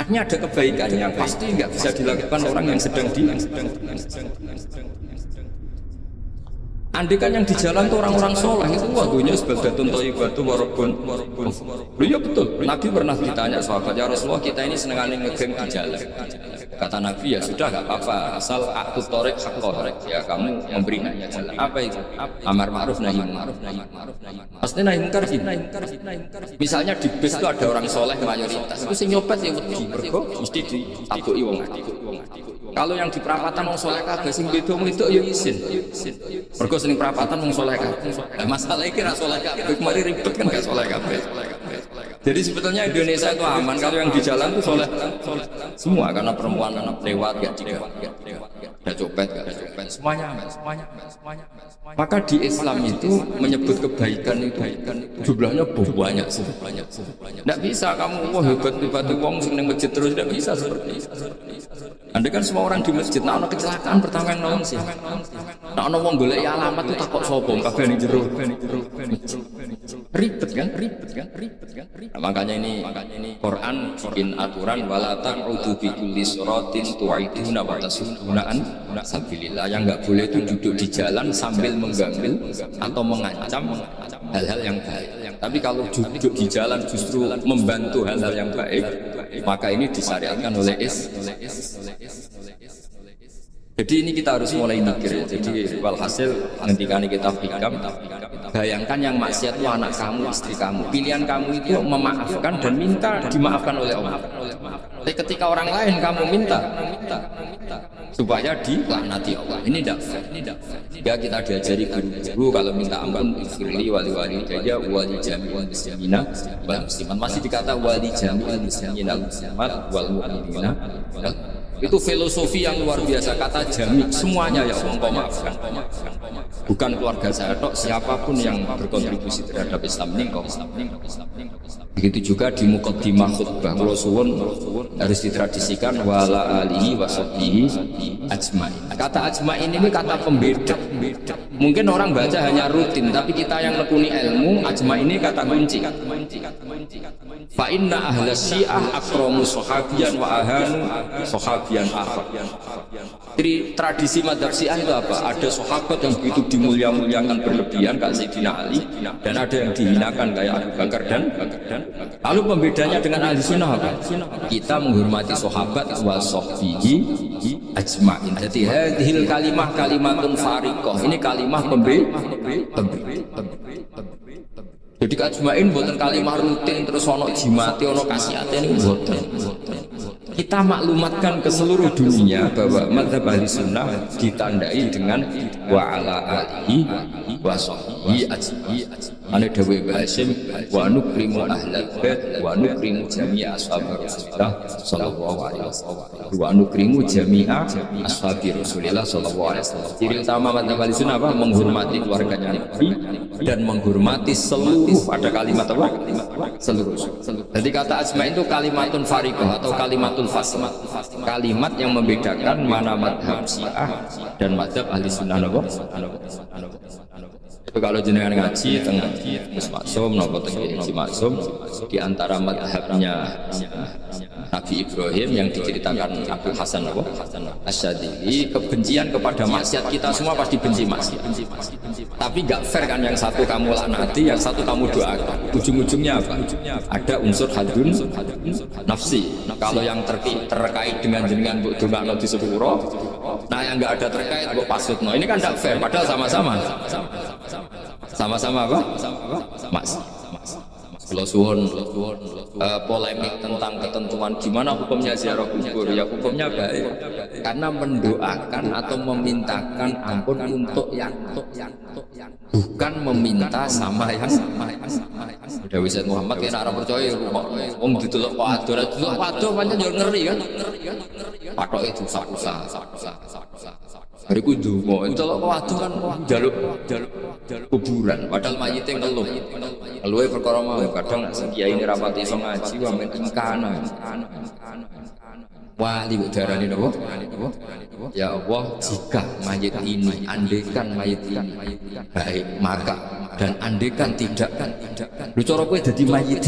S1: Artinya ada kebaikannya pasti nggak bisa dilakukan orang yang sedang di. Andai kan yang di jalan itu orang-orang soleh itu waduhnya sebagatun thayyibatu warabun. Loh iya betul. Nabi pernah ditanya sahabat, ya Rasulullah kita ini senengane ngegeng di jalan. Kata Nabi ya sudah nggak apa-apa asal aktu torek hak torek ya kamu memberi hanya jalan. Apa itu? Amar ma'ruf nahi munkar. Pasti nahi munkar sih. Misalnya di bis itu ada orang soleh mayoritas itu sing nyopet ya wedi mergo mesti ditabuki wong ati. Kalau yang di perapatan wong soleh kabeh sing beda itu ya izin. Mergo sing perapatan wong soleh kabeh. Nah, masalah iki ra soleh kabeh, kemari ribet kan gak soleh kabeh. Jadi sebetulnya Indonesia itu aman kalau yang di jalan itu soleh semua karena perempuan anak lewat gak ada copet semuanya. Maka di Islam itu menyebut kebaikan itu jumlahnya banyak sih. Tidak bisa kamu wah hebat wong sing ning masjid terus tidak bisa seperti itu. Andai kan semua orang di masjid, nah ono kecelakaan pertama yang nolong sih. Nah ono wong golek alamat itu takok sapa kabeh ning jero. Ribet kan? Nah, makanya ini Quran bikin aturan wala ta'udu bi kulli siratin tu'iduna wa tasuduna an sabilillah. Yang enggak boleh itu duduk di jalan sambil menggambil atau mengancam hal-hal yang baik. Tapi kalau duduk di jalan justru membantu hal-hal yang baik, maka ini disyariatkan oleh Jadi ini kita harus mulai mikir. Jadi walhasil ngendikane kita hikam, bayangkan yang maksiat itu anak kamu, istri kamu. Pilihan kamu itu memaafkan dan minta dimaafkan oleh Allah. Tapi ketika orang lain kamu minta supaya dilaknati Allah. Ini tidak fair. Ya kita diajari guru kalau minta ampun firli wali daya wali jami'il muslimina wal muslimat. Masih dikata wali jami'il muslimina wal muslimat wal mu'minina. Itu filosofi yang luar biasa, kata jami, semuanya ya Allah kau maafkan. Bukan keluarga saya tok, siapapun yang berkontribusi terhadap Islam ini kau. Begitu juga di muqaddimah khutbah kula suwun harus ditradisikan wala alihi wasahbihi ajmain. Kata ajmain ini kata pembeda. Mungkin orang baca hanya rutin, tapi kita yang nekuni ilmu ajmain ini kata kunci. Fa inna ahla syiah akramu sahabiyan wa ahanu sahabiyan akhar. Jadi tradisi madzhab Syiah itu apa? Ada sahabat yang begitu dimulia-muliakan berlebihan kayak Sayyidina Ali, dan ada yang dihinakan kayak Abu Bakar dan lalu pembedanya dengan ahli sunnah apa? Kita menghormati sahabat wa sahbihi ajma'in. Jadi hadhil kalimah kalimatun fariqah. Ini kalimah pembeda. Jadi ajma'in buatan kalimah rutin terus ono jimati ono kasiate ini buatan. Kita maklumatkan ke seluruh dunia bahwa mazhab ahli sunnah ditandai dengan wa ala alihi wa sahbihi ajma'in. Ane dawe Hasyim wa nukrimu ahlal bait wa nukrimu jami'a ashabi Rasulillah sallallahu alaihi wasallam. Wa nukrimu jami'a ashabi Rasulillah sallallahu alaihi wasallam. Ciri utama mazhab ahli sunnah apa? Menghormati keluarganya Nabi dan menghormati seluruh, ada kalimat apa? Seluruh. Jadi kata ajma'in itu kalimatun fariqah atau kalimatul fasl. Kalimat yang membedakan mana mazhab Syiah dan mazhab ahli sunnah Itu kalau jenengan ngaji tengah Gus Maksum nopo tengah Gus Maksum di antara madhabnya Nabi Ibrahim yang diceritakan Abdul Hasan Asyadili, kebencian kepada maksiat kita semua pasti benci maksiat. Tapi gak fair kan, yang satu kamu laknati, yang satu kamu doakan. Ujung-ujungnya apa? Ada unsur hadun nafsi. Kalau yang terkait dengan jenengan mbok dongakno di sepuro, nah yang gak ada terkait mbok pasutno. Ini kan gak fair, padahal sama-sama apa? Maksiat. Kalau suwon polemik tentang ketentuan gimana hukumnya ziarah kubur, ya hukumnya baik karena mendoakan atau memintakan ampun untuk yang bukan meminta sama yang Dewi Said Muhammad kena arah percaya om ditolak waduh pancen yo ngeri kan patok itu sak-sak bariku ndonga ditolak waduh kan jaluk kuburan padahal mayite ngeluh ngeluhe perkara mau kadang nek kiai ini rapati iso ngaji wa men ingkana wali udarane napa ya Allah, jika mayit ini andekan mayit ini baik maka dan andekan tidak lu cara kowe dadi mayit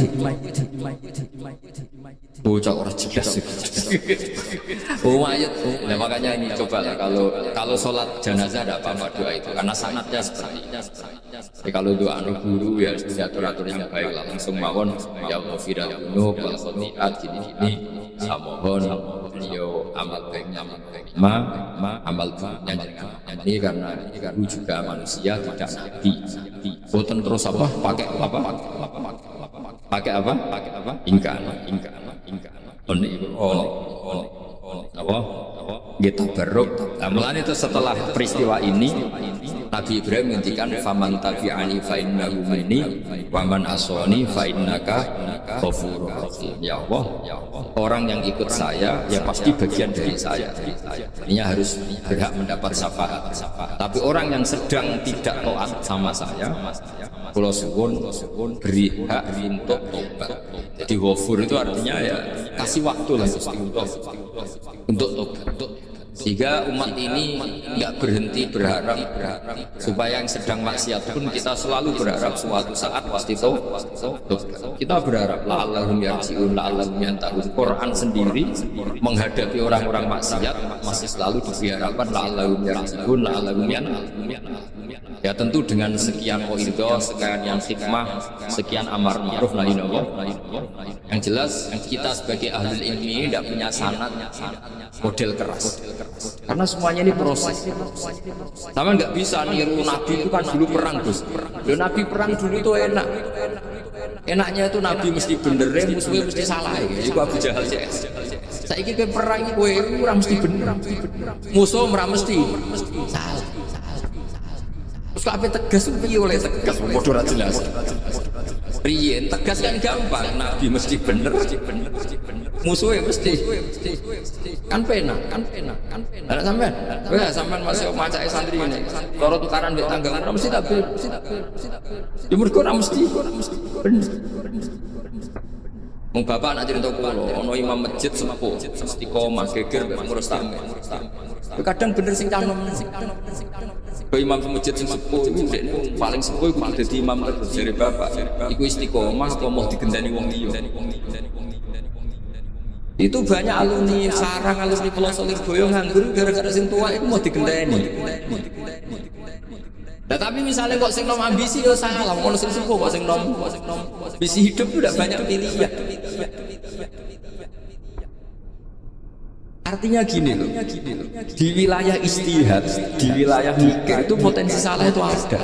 S1: bocah ora jelas oh mayit. Nah makanya ini cobalah kalau sholat jenazah ada apa-apa doa itu karena sanadnya seperti ini. Jadi kalau doa guru ya diatur-atur yang baik lah, langsung mawon ya ghafirul dzunub wal khati'at gini samohon beliau amal baiknya amal buruknya jangan ini karena guru juga manusia tidak nabi. Boten terus apa pakai apa ingkana apa kita barok. Mulane itu setelah peristiwa ini Nabi Ibrahim menghentikan faman tabi'ani fa innahu minni wa man asani fa innaka ghafurur rahim. Ya Allah, orang yang ikut saya ya pasti bagian dari saya. Artinya harus berhak mendapat syafaat. Tapi orang yang sedang tidak taat sama saya, kula suwun beri hak untuk tobat. Jadi ghafur itu artinya ya kasih waktu lah Gusti untuk tobat.
S2: Sehingga umat ini nggak berhenti berharap supaya yang sedang maksiat pun kita selalu berharap suatu saat pasti tahu. Kita berharap la'allahum yarji'un, la'allahum yantahun. Quran sendiri menghadapi orang-orang maksiat masih selalu diharapkan la'allahum yarji'un, la'allahum yantahun. Ya tentu dengan sekian qaidah, sekian yang hikmah, sekian amar ma'ruf nahi munkar. Yang jelas kita sebagai ahli ilmi tidak punya sanad model keras. Karena semuanya ini proses. Sama nggak bisa niru Nabi itu kan dulu perang Gus. Loh, Nabi perang dulu itu enak. Enaknya itu Nabi mesti bener, musuhnya mesti salah. Itu Abu Jahal CS. Saiki ke perang iki kowe ora mesti bener. Musuh ora mesti salah. Terus kabeh tegas piye oleh tegas padha ora jelas. Riyen tegas kan gampang, Nabi mesti bener, musuhnya mesti kan pena. Ada sampean, wah sampean masih macake santri ini, loro tukaran mbek tangga ora mesti tak bel, ya mergo ora mesti bener. Wong bapak nak cerita kula, ana imam masjid sepuh, istiqomah geger mbek ngurus tamu. Kadang bener sing canom. Imam masjid sing sepuh iku paling sepuh iku dadi imam terus jare bapak. Iku istiqomah apa mau digenteni wong liya. Itu banyak alumni sarang, alumni pelosok Lirboyo nganggur gara-gara sing tua iku mau digenteni. Nah tapi misalnya kok sing nom ambisi ya salah, kalau sing sepuh kok sing nom ambisi hidup udah banyak pilihan. Artinya gini loh, di wilayah istihad, di wilayah mikir itu potensi salah itu ada.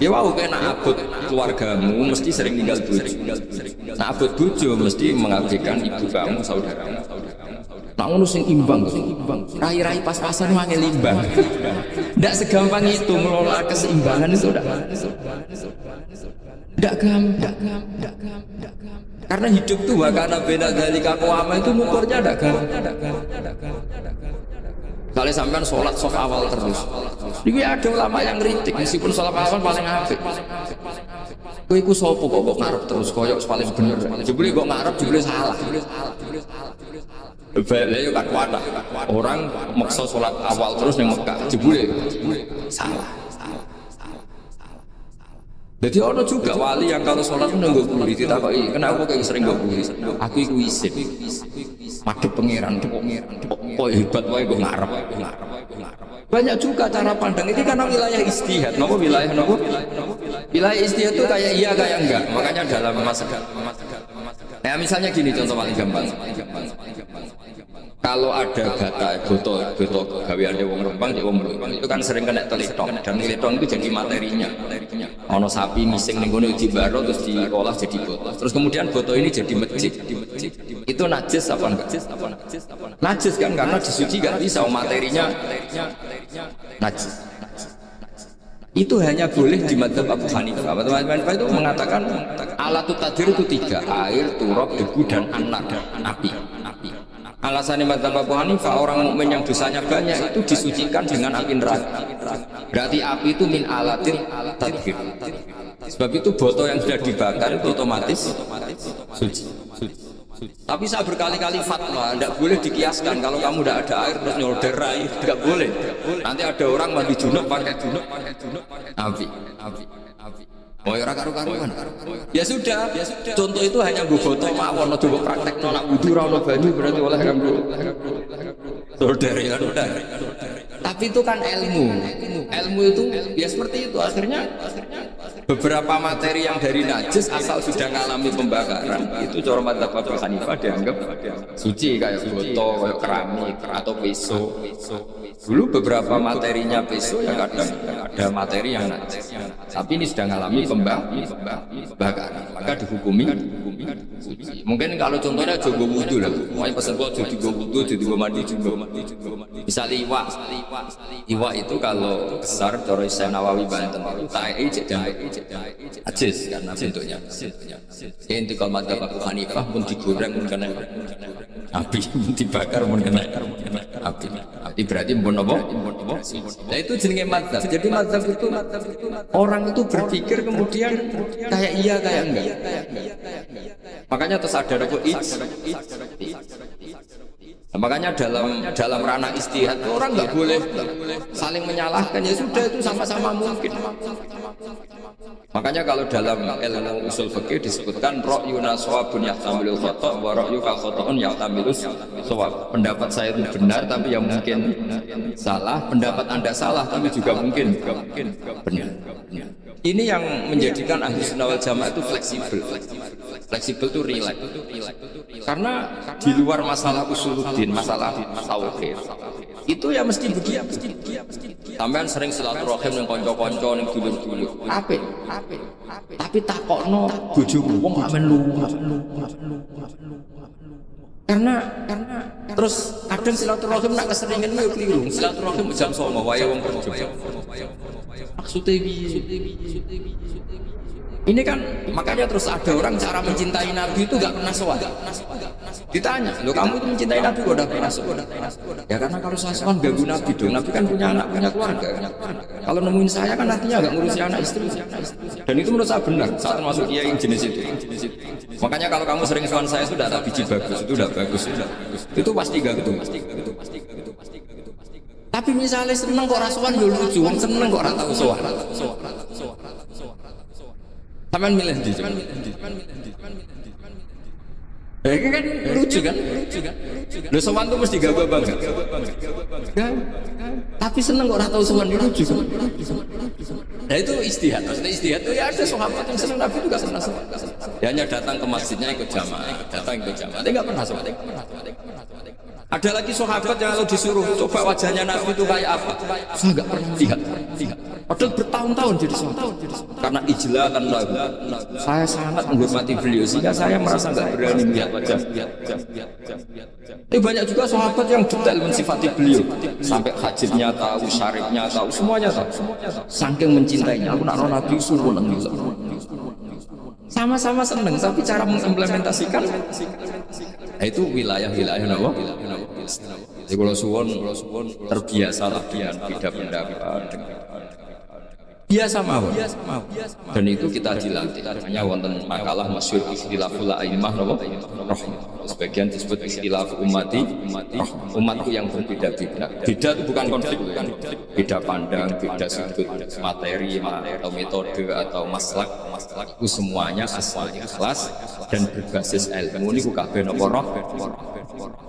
S2: Ya wow, kena abot keluargamu mesti sering tinggal bojo. Nah abot bojo mesti mengabaikan ibu kamu, saudaramu. Nah ngono sing imbang, rai-rai pas-pasan mangel imbang. Ndak segampang itu mengelola keseimbangan itu ndak gampang. Karena hidup tuh karena beda dari kakuama itu ngukurnya ndak gampang. Kalau sampean sholat sof awal terus, ini ada ulama yang kritik meskipun sholat awal paling apik. Kowe iku sapa kok ngarep terus koyok paling bener. Jebule kok ngarep jebule salah. Balik yo kan wadah. Orang maksa sholat awal terus ning Mekah jebule salah. Jadi ono juga wali yang kalau sholat nunggu buri ditakoki, kenapa kayak sering nggak buri? Aku iku isin. Madhep pangeran, kok hebat wae kok ngarep. Banyak juga cara pandang ini karena wilayah istihad. Napa wilayah napa? Wilayah istihad itu kayak iya kayak enggak. Makanya dalam masalah. Ya misalnya gini contoh paling gampang. Kalau ada boto gaweane wong Rempang, itu kan sering kena teletong dan teletong itu jadi materinya. Ono sapi mising ning ngono dibaro terus diolah jadi boto. Terus kemudian boto ini jadi masjid. Itu najis apa enggak? Najis kan karena disuci kan bisa materinya najis. Itu hanya boleh di madzhab Abu Hanifah. Teman-teman itu mengatakan alatut tathir itu 3, air, turab, debu dan api. Alasannya madzhab Abu Hanifah orang mukmin yang dosanya banyak itu disucikan dengan api neraka. Berarti api itu min alatin tathir. Sebab itu botol yang sudah dibakar itu otomatis suci. Tapi saya berkali-kali fatwa, tidak boleh dikiaskan kalau kamu tidak ada air terus nyolder air, tidak boleh. Nanti ada orang mandi junub pakai api. Oh ya karu-karuan. Ya sudah. Contoh itu hanya gue foto mawon, coba praktek nak wudu ra ono banyu berarti oleh kamu. Nyolder ya udah. Tapi itu kan ilmu itu ya seperti itu akhirnya. Beberapa materi yang dari najis asal sudah mengalami pembakaran itu cara madzhab Abu Hanifah dianggap suci kayak botol, kayak keramik atau peso. Dulu beberapa materinya peso ya kadang ada materi yang najis. Tapi ini sudah mengalami pembakaran, maka dihukumi suci. Mungkin kalau contohnya jogo wudu lah, mau pesan kok jogo wudu, jogo mandi juga. Misalnya iwa itu kalau besar cara Syekh Nawawi Banten itu ta'i najis karena bentuknya. Inti kalau madzhab Abu Hanifah pun digoreng pun kena api, dibakar pun kena api. Api berarti pun apa? Nah itu jenenge madzhab. Jadi madzhab itu orang itu berpikir kemudian kayak iya kayak enggak. Makanya terus ada apa Nah, makanya dalam ranah istihad itu orang nggak boleh saling menyalahkan, ya sudah itu sama-sama mungkin. Makanya kalau dalam ilmu usul fikih disebutkan ra'yuna shawabun yahtamilul khata' wa ra'yuka khata'un yahtamilus shawab. Pendapat saya itu benar tapi yang mungkin salah, pendapat Anda salah tapi juga mungkin benar. Ini yang menjadikan ahli sunnah wal jamaah itu fleksibel. Fleksibel itu relax. Karena di luar masalah usuluddin, masalah tauhid, itu ya mesti begitu. Sampean sering silaturahim yang konco-konco yang dulur-dulur. Apik. Tapi takokno bojomu wong amen lu. Karena terus kadang silaturahim nak keseringan yo keliru. Silaturahim jam 09.00 wae wong kerja. Maksudnya ini kan makanya terus ada orang cara mencintai Nabi itu gak pernah sowan. Ditanya, lo kamu itu mencintai Nabi kok udah pernah sowan? Ya karena kalau saya sowan ganggu Nabi dong. Nabi kan punya anak, punya keluarga. Kalau nemuin saya kan artinya gak ngurusi anak istri. Dan itu menurut saya benar. Saat termasuk dia yang jenis itu. Makanya kalau kamu sering sowan saya sudah ada biji bagus, itu udah bagus. Itu pasti gak gitu. Tapi misalnya seneng kok rasuan yo lucu, wong seneng kok ora tau sowan. Sampeyan milih ndi? Kan lucu kan? Lho sowan tuh mesti gak bangga. Tapi seneng kok ora tau sowan lucu kan? Nah itu istihad. Maksudnya istihad itu ya ada sahabat yang seneng Nabi juga pernah sowan. Dia hanya datang ke masjidnya ikut jamaah, Dia enggak pernah sowan. Ada lagi sahabat yang kalau disuruh coba wajahnya Nabi itu kayak apa, saya nggak pernah lihat. Padahal bertahun-tahun jadi sahabat. Karena ijlatan lagu, saya sangat menghormati beliau sehingga saya merasa nggak berani melihat wajah. Tapi banyak juga sahabat yang detail mensifati beliau, sampai hajibnya tahu, syarifnya tahu, semuanya tahu. Saking mencintainya, aku nak Nabi suruh nengil. Sama-sama seneng, tapi cara mengimplementasikan itu wilayah-wilayah apa? Jadi kalau suwon terbiasa lah dengan beda pendapat, biasa mawon. Dan itu kita dilatih. Hanya wonten makalah masyhur istilahul a'immah napa? Sebagian disebut istilah umatku yang berbeda-beda. Beda itu bukan konflik, beda pandang, beda sudut materi atau metode atau maslak. Itu semuanya asal ikhlas dan berbasis ilmu. Ini kabeh napa roh.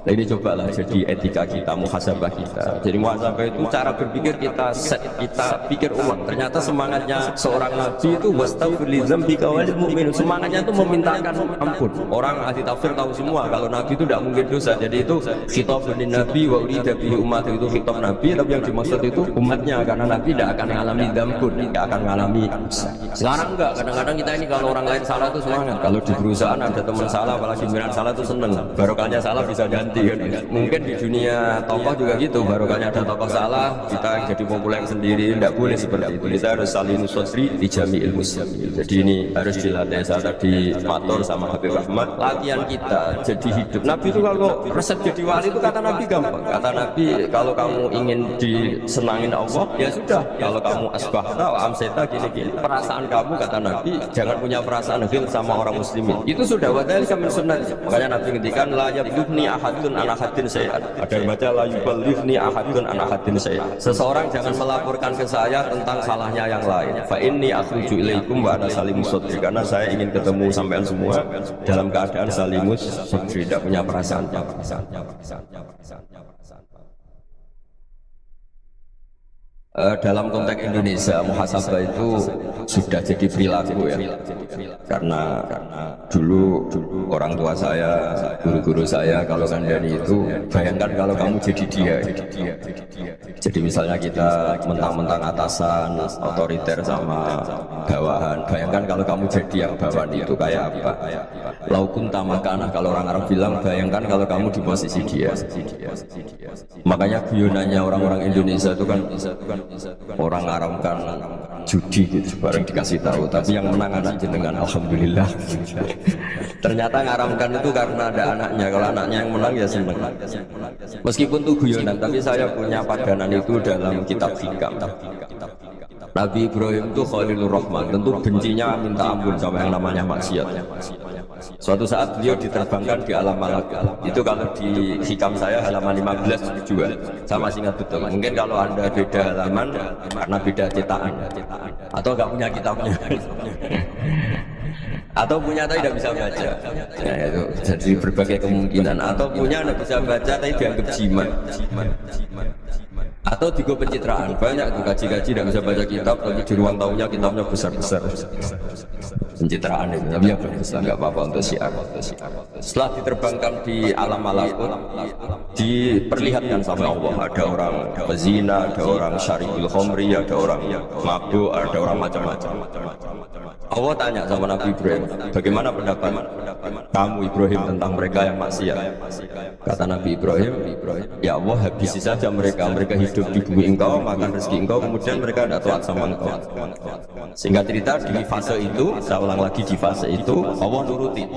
S1: Nah ini cobalah jadi etika kita, muhasabah kita. Jadi muhasabah itu cara berpikir kita set, kita pikir ulang. Ternyata semangatnya seorang nabi itu wastaghfir li dzambika walil mu'min. Semangatnya itu memintakan ampun. Orang ahli tafsir tahu semua kalau nabi itu tidak mungkin dosa. Jadi itu khitabun nabi wa urida bihi umat, itu khitab nabi, tapi yang dimaksud itu umatnya, karena nabi tidak akan mengalami dzambun, tidak akan mengalami dosa. Sekarang enggak, kadang-kadang kita ini kalau orang lain salah itu semangat. Kalau di perusahaan ada teman salah, apalagi pimpinan salah itu seneng. Barokahnya salah bisa ganti kan. Mungkin di dunia tokoh juga gitu, barokahnya ada tokoh salah, kita jadi populer sendiri. Tidak boleh seperti itu. Kita harus saling sodri di jami'il muslimin. Jadi ini harus dilatih. Saya tadi matur sama Habib Rahmat, latihan kita jadi hidup. Nabi itu kalau resep jadi wali itu kata Nabi gampang. Kata Nabi, kalau kamu ingin disenangin Allah, ya sudah. Kalau kamu asbahta wa amseta gini-gini, perasaan kamu, kata Nabi, jangan punya perasaan ghil sama orang muslimin. Itu sudah wadhalika min sunnah. Makanya Nabi ngendikan la yablughni ahadun an ahadin syai'an. Ada yang baca la yuballighni ahadun an ahadin syai'an. Seseorang jangan melaporkan ke saya tentang salahnya yang lain. Fa inni akhruju ilaikum wa ana salimus sadri. Karena saya ingin ketemu sampean semua dalam keadaan salimus sadri, tidak punya perasaan. Dalam konteks Indonesia, muhasabah itu sudah jadi perilaku ya. Karena dulu orang tua saya, guru-guru saya kalau kandani itu, bayangkan kalau kamu jadi dia. Jadi misalnya kita mentang-mentang atasan, otoriter sama bawahan, bayangkan kalau kamu jadi yang bawahan itu kayak apa? Laukun tamakana, kalau orang Arab bilang, bayangkan kalau kamu di posisi dia. Makanya guyonannya orang-orang Indonesia itu kan orang haramkan judi gitu, bareng dikasih tahu, tapi yang menang anak jenengan, alhamdulillah. Ternyata ngaramkan itu karena ada anaknya. Kalau anaknya yang menang ya seneng. Meskipun itu guyonan, tapi saya punya padanan itu dalam kitab hikam. Nabi Ibrahim itu Khalilur Rahman, tentu bencinya minta ampun sama yang namanya maksiat. Suatu saat beliau diterbangkan di alam malakut. Itu kalau di hikam saya halaman 15 juga. Saya masih ingat betul. Mungkin kalau Anda beda halaman karena beda cetakan atau nggak punya kitabnya. Atau punya tapi tidak bisa baca. Ya, itu jadi berbagai kemungkinan. Atau punya tidak bisa baca tapi dianggap jimat. Atau tiga pencitraan, banyak tuh kaji-kaji tidak bisa baca kitab tapi di ruang tamunya kitabnya besar-besar. Pencitraan itu, tapi ya bagus lah, nggak apa-apa untuk syiar. Setelah diterbangkan di alam malakut, diperlihatkan sama Allah, ada orang pezina, ada orang syaribul khomri, ada orang mabuk, ada orang macam-macam. Allah tanya sama Nabi Ibrahim, bagaimana pendapat kamu Ibrahim tentang mereka yang maksiat? Kata Nabi Ibrahim, ya Allah habisi saja mereka hidup di bumi engkau, makan rezeki engkau, kemudian mereka tidak taat sama engkau. Sehingga cerita di fase itu, saya ulang lagi di fase itu, Allah nuruti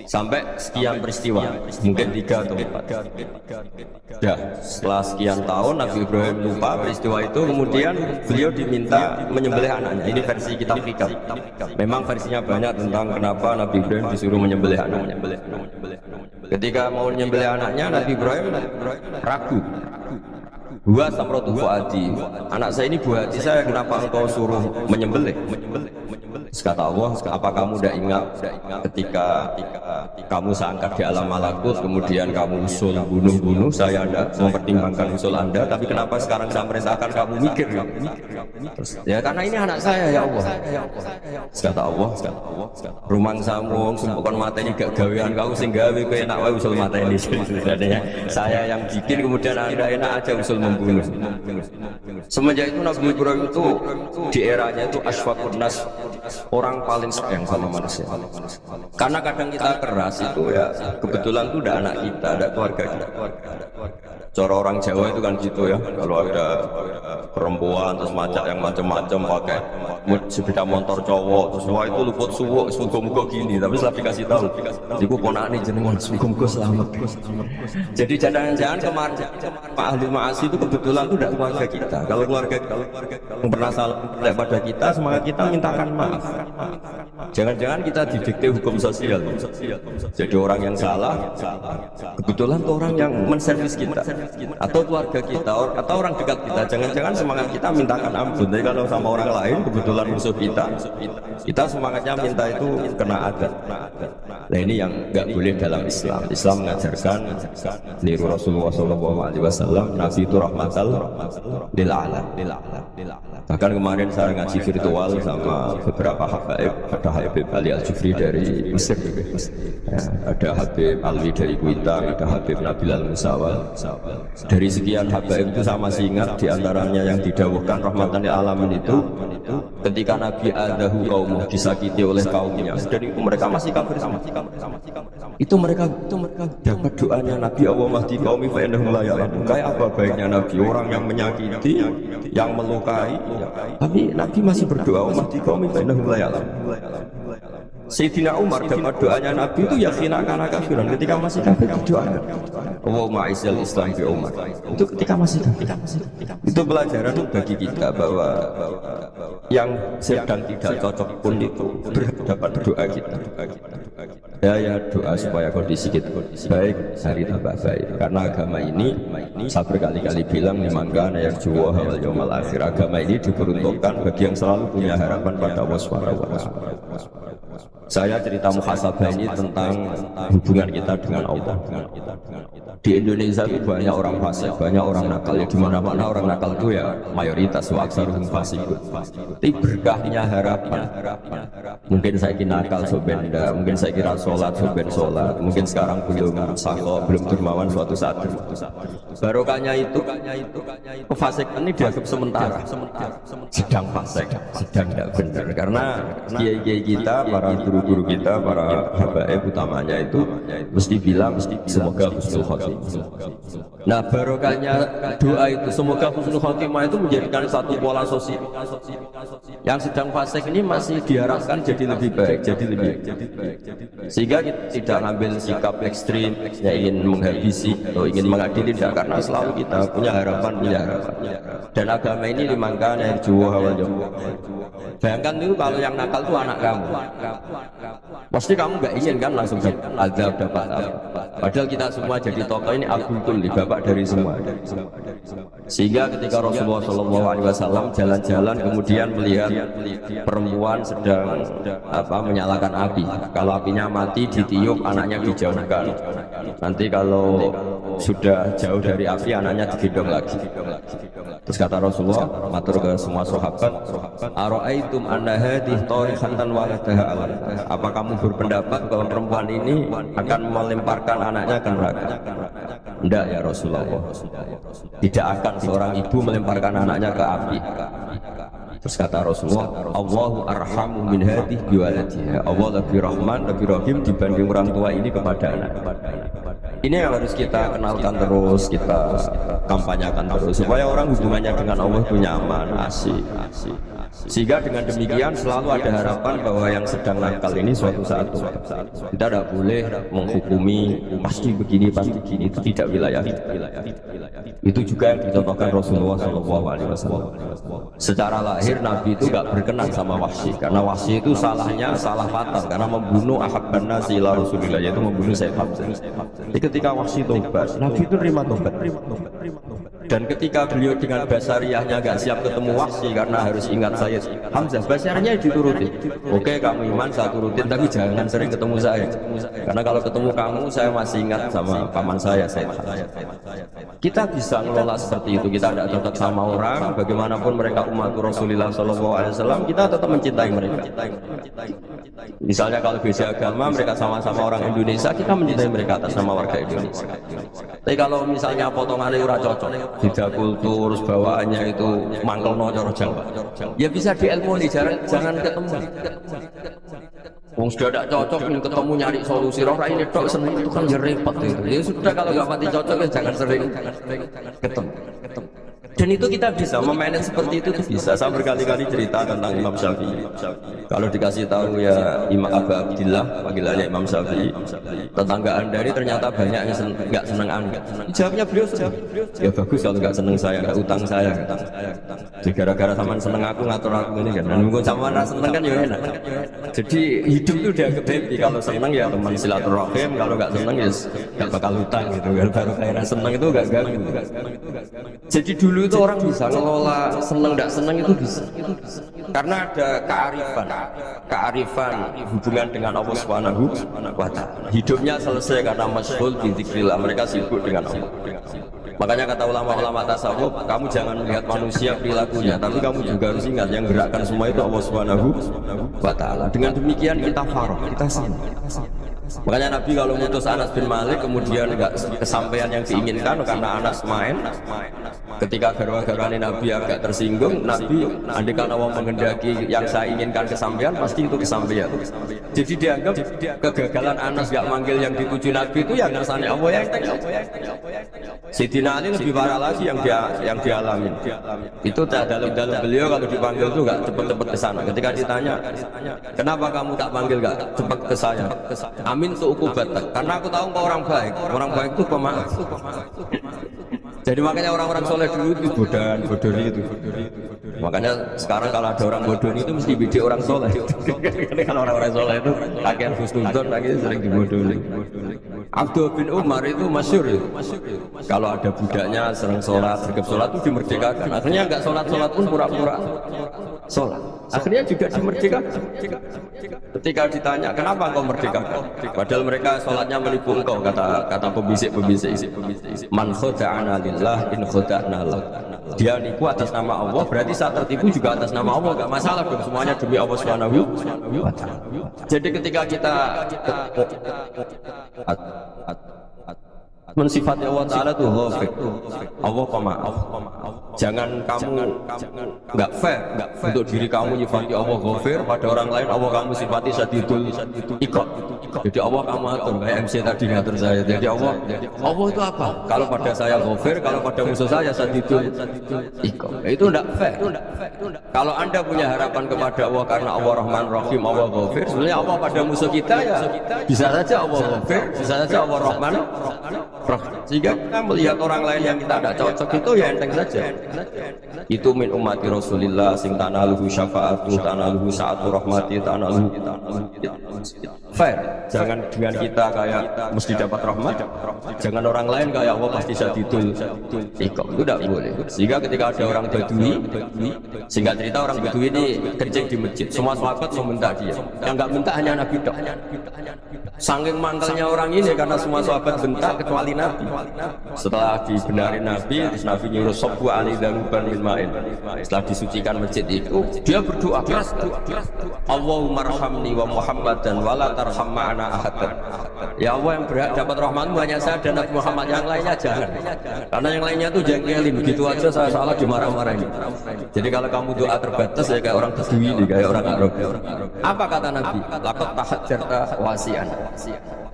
S1: sampai sekian peristiwa, mungkin 3 atau 4. Ya, setelah sekian tahun Nabi Ibrahim lupa peristiwa itu, kemudian beliau diminta menyembelih anaknya. Ini versi kitab fikih. Memang versinya banyak tentang kenapa Nabi Ibrahim disuruh menyembelih anaknya. Ketika mau menyembelih anaknya, Nabi Ibrahim ragu. Buat samrotu fuadi, anak saya ini buah hati saya, kenapa engkau suruh menyembelih? Kata Allah, apa kamu tidak ingat ketika kamu seangkat di alam malakut, kemudian kamu usul bunuh-bunuh, saya tidak mempertimbangkan usul Anda, tapi kenapa sekarang saya merintahkan kamu mikir? Terus, ya karena ini anak saya ya Allah. Kata Allah, rumang samu, bukan mata ini gak gawean kau sehingga gawe enak wae usul mata ini. Saya yang bikin, kemudian Anda enak aja usul membunuh. Semenjak itu Nabi Ibrahim itu di eranya itu asfaqun nas, orang paling sayang sama manusia. Karena kadang kita keras itu ya kebetulan itu udah anak kita, ada keluarga kita. Cara orang Jawa itu kan gitu ya, kalau ada perempuan terus macak yang macam-macam pakai sepeda motor cowok terus wah itu luput suwuk muga-muga gini, tapi setelah dikasih tahu iku ponakane jenengan muga-muga selamat. Jadi jangan-jangan kemarin Pak Ahli Ma'asi itu kebetulan itu tidak keluarga kita. Kalau keluarga yang pernah salah pada kita, semangat kita mintakan maaf. Jangan-jangan kita didikte hukum sosial. Jadi orang yang salah kebetulan itu orang yang menservis kita atau keluarga kita atau orang dekat kita, jangan-jangan semangat kita mintakan ampun. Jadi kalau sama orang lain kebetulan musuh kita semangatnya minta itu kena adat. Nah ini yang nggak boleh dalam Islam. Islam mengajarkan niru Rasulullah SAW, Nabi itu rahmatal lil alam. Bahkan kemarin saya ngaji virtual sama beberapa habaib, ada Habib Ali Al-Jufri dari Mesir, ya, ada Habib Alwi dari Kuitang, ada Habib Nabil Al-Musawal. Dari sekian habaib itu saya masih ingat diantaranya yang didawuhkan rahmatan lil alamin itu ketika Nabi adahu kaum disakiti oleh kaumnya, dan itu mereka masih kafir sama. Itu mereka dapat doanya Nabi, Allah mahdi qaumi fa innahum la ya'lamun. Kayak apa baiknya Nabi, orang yang menyakiti, yang melukai, tapi Nabi masih berdoa Allah mahdi qaumi fa innahum la ya'lamun. Sayyidina Umar dapat doanya Nabi itu yakhina kana kafiran, ketika masih kafir didoakan Allahumma izzil Islam bi Umar. Itu ketika masih kafir. Itu pelajaran bagi kita bahwa yang sedang tidak cocok pun itu dapat berdoa kita. Ya doa supaya kondisi kita baik, hari tambah baik. Karena agama ini saya berkali-kali bilang nimangga yang juwa wal yaumal akhir. Agama ini diperuntukkan bagi yang selalu punya harapan pada Allah Subhanahu wa taala. Saya cerita muhasabah ini tentang hubungan kita dengan Allah. Di Indonesia itu banyak orang fasik, banyak orang nakal. Ya di mana-mana orang nakal itu ya mayoritas wa aksaruhum fasikun. Tapi berkahnya harapan. Mungkin saya kira nakal sobenda, mungkin saya kira sholat soben sholat, mungkin sekarang belum sangko, belum dermawan suatu saat. Barokahnya itu kefasikan ini dianggap sementara. Sedang fasik, sedang tidak benar. Karena kiai-kiai kita, para guru-guru kita, para habaib utamanya itu mesti bilang semoga husnul khotimah. Nah barokahnya doa itu semoga husnul khotimah itu menjadikan satu pola sosial. Yang sedang fasik ini masih diharapkan jadi lebih baik, sehingga kita tidak ngambil sikap ekstrim, ya ingin menghabisi atau ingin mengadili, tidak, karena selalu kita punya harapan. Dan agama ini dimangkan yang juwa wal yaumal. Bayangkan itu kalau yang nakal itu anak kamu, pasti kamu nggak ingin kan langsung azab dapat apa. Padahal kita semua jadi tokoh ini Abdul Tulli, bapak dari semua. Sehingga ketika Rasulullah SAW jalan-jalan kemudian melihat perempuan sedang menyalakan api. Kalau apinya mati ditiup, anaknya dijauhkan. Nanti kalau sudah jauh dari api, anaknya digendong lagi. Terus kata Rasulullah, matur ke semua sahabat, "Ara'aitum anna hadhihi tarikhatan waladaha ala." Apa kamu berpendapat bahwa perempuan ini akan melemparkan anaknya ke neraka? Tidak ya Rasulullah. Tidak akan seorang ibu melemparkan anaknya ke api. Terus kata Rasulullah, Allahu arhamu min hadhihi biwaladiha. Allah lebih rahman, lebih rahim dibanding orang tua ini kepada anak. Ini yang harus kita kenalkan terus, kita kampanyakan terus supaya orang hubungannya dengan Allah itu nyaman, asik. Sehingga dengan demikian selalu ada harapan bahwa yang sedang nakal ini suatu saat kita tidak boleh menghukumi pasti begini, pasti begini, itu tidak wilayah. Itu juga yang dicontohkan Rasulullah SAW. Secara lahir Nabi itu gak berkenan sama Wahsy, karena Wahsy itu salahnya salah fatal karena membunuh ahabban nasi ila Rasulillah, yaitu membunuh Sayyid Hamzah. Jadi ketika Wahsy tobat, Nabi itu terima tobat. Dan ketika beliau dengan basariahnya gak siap ketemu Wahsy karena harus ingat Sayyid Hamzah, basariahnya diturutin. Oke, kamu iman saya turutin, tapi jangan sering ketemu saya, karena kalau ketemu kamu saya masih ingat sama paman saya Sayyid Hamzah. Kita bisa ngelola seperti itu. Kita tidak cocok sama orang, bagaimanapun mereka umat Rasulullah SAW, kita tetap mencintai mereka. Misalnya kalau beda agama, mereka sama-sama orang Indonesia, kita mencintai mereka atas nama warga Indonesia. Tapi kalau misalnya potongannya ura cocok, beda kultur, bawaannya itu mangkel nocor Jawa, ya bisa diilmuni, jangan ketemu. Wong sudah tidak cocok, ketemu nyari solusi. Orang ini tok seneng itu kan repot itu. Ya sudah, kalau nggak pati cocok ya jangan sering ketemu. Dan itu kita bisa memanage seperti itu tuh bisa. Saya berkali-kali cerita tentang Imam Syafi'i. Kalau dikasih tahu ya Imam Abu Abdillah, panggilannya Imam Syafi'i, tetangga Anda ini ternyata banyak yang nggak seneng Anda. Jawabnya beliau, ya bagus kalau nggak seneng saya, nggak utang saya. Jadi gara-gara sama seneng aku ngatur aku ini kan. Dan mungkin sama rasa seneng kan ya enak. Jadi hidup itu udah happy. Kalau seneng ya teman silaturahim, kalau nggak seneng ya nggak bakal hutang gitu. Baru kayak seneng itu nggak ganggu. Jadi dulu itu orang bisa ngelola seneng tidak seneng itu bisa, karena ada kearifan hubungan dengan Allah Subhanahu wa Ta'ala. Hidupnya selesai karena masyhul bi dzikrillah, mereka sibuk dengan Allah. Makanya kata ulama-ulama tasawuf, kamu jangan melihat manusia perilakunya, tapi kamu juga harus ingat yang gerakkan semua itu Allah Subhanahu wa Ta'ala. Dengan demikian kita farah, kita senang. Makanya Nabi kalau mutus Anas bin Malik kemudian enggak kesampaian yang diinginkan karena Anas main, ketika garwa-garwane Nabi agak tersinggung, Nabi andaikan Allah menghendaki yang saya inginkan kesampaian, pasti itu kesampaian. Jadi dianggap kegagalan Anas enggak manggil yang dituju Nabi itu yang ngersane Allah yang Sayyidina Ali lebih parah lagi yang dialami. Itu dalam beliau kalau dipanggil itu enggak cepat-cepat ke sana. Ketika ditanya, "Kenapa kamu tak panggil enggak cepat ke saya?" Amin tuh ukubatak, karena aku tahu kau orang baik. Orang baik itu pemaaf. Jadi makanya orang-orang soleh dulu itu bodoh itu. Makanya sekarang kalau ada orang bodoh itu mesti bidik orang soleh. Kalau orang-orang soleh itu akhirnya husnudon lagi sering dibodohi. Abdul bin Umar itu masyhur itu. Kalau ada budaknya sering sholat, sergap sholat itu dimerdekakan. Akhirnya nggak sholat pun pura-pura sholat. Akhirnya juga dimerdekakan. Ketika ditanya kenapa engkau merdekakan, padahal mereka sholatnya menipu engkau, kata pembisik. Man khoda'ana lillah in khoda'na lah. Dia nipu atas nama Allah, berarti saat tertipu juga atas nama Allah, gak masalah dong, semuanya demi Allah Subhanahu wa Ta'ala. Jadi ketika kita mensifati Allah Ta'ala itu ghafir, Allah pemaaf. Jangan kamu nggak fair untuk diri kamu nyifati Allah ghafir, pada orang lain Allah kamu sifati sadidul iqab. Jadi Allah kamu atur, kayak MC tadi ngatur saya. Jadi Allah itu apa? Kalau pada saya ghafir, kalau pada musuh saya sadidul iqab. Itu enggak fair. Kalau Anda punya harapan kepada Allah karena Allah Rahman Rahim, Allah ghafir, sebenarnya Allah pada musuh kita ya bisa saja Allah ghafir, bisa saja Allah Rahman Rahim. Sehingga kita melihat orang lain yang kita tidak cocok itu ya enteng saja.
S2: Itu min ummati Rasulillah sing tanaluhu syafa'atu, tanaluhu sa'atu rahmati, tanaluhu. Fair. Jangan dengan kita kayak mesti dapat rahmat. Jangan orang lain kayak Allah pasti sadidul iqab. Itu tidak boleh. Sehingga ketika ada orang Badui, singkat cerita orang Badui ini kencing di masjid. Semua sahabat meminta dia. Yang enggak minta hanya Nabi tok. Saking mangkalnya orang ini karena semua sahabat bentak kecuali Nabi. Setelah dibenarin Nabi, terus Nabi nyuruh sabbu ali danuban min ma'in. Setelah disucikan masjid itu, dia berdoa keras. Allahumma arhamni wa Muhammadan wa la tarham ma'ana ahadan. Ya Allah, yang berhak dapat rahmatmu hanya saya dan Nabi Muhammad, yang lainnya jangan. Karena yang lainnya tuh jengkelin, begitu aja saya salah dimarah-marahin. Jadi kalau kamu doa terbatas ya kayak orang Badui, kayak orang Arab. Apa kata Nabi? Laqad tahajjarta wasi'an.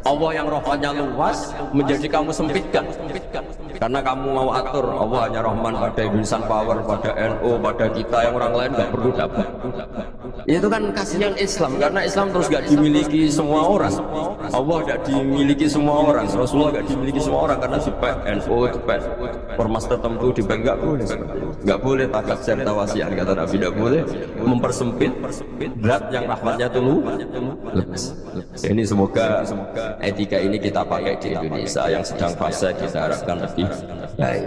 S2: Allah yang rahmatnya luas menjadi kamu sempitkan. Karena kamu mau atur Allah hanya Rahman pada Indonesian Power, pada NU, pada kita, yang orang lain nggak perlu dapat. Itu kan kasihan Islam, karena Islam terus nggak dimiliki semua orang. Allah nggak dimiliki semua orang, Rasulullah nggak dimiliki semua orang, karena supaya NU, supaya ormas tertentu dibagi nggak boleh takat serta wasiat, kata Nabi, tidak boleh mempersempit berat yang rahmatnya itu luas. Ini semoga etika ini kita pakai di Indonesia. Yang sedang fase kita harapkan lebih baik,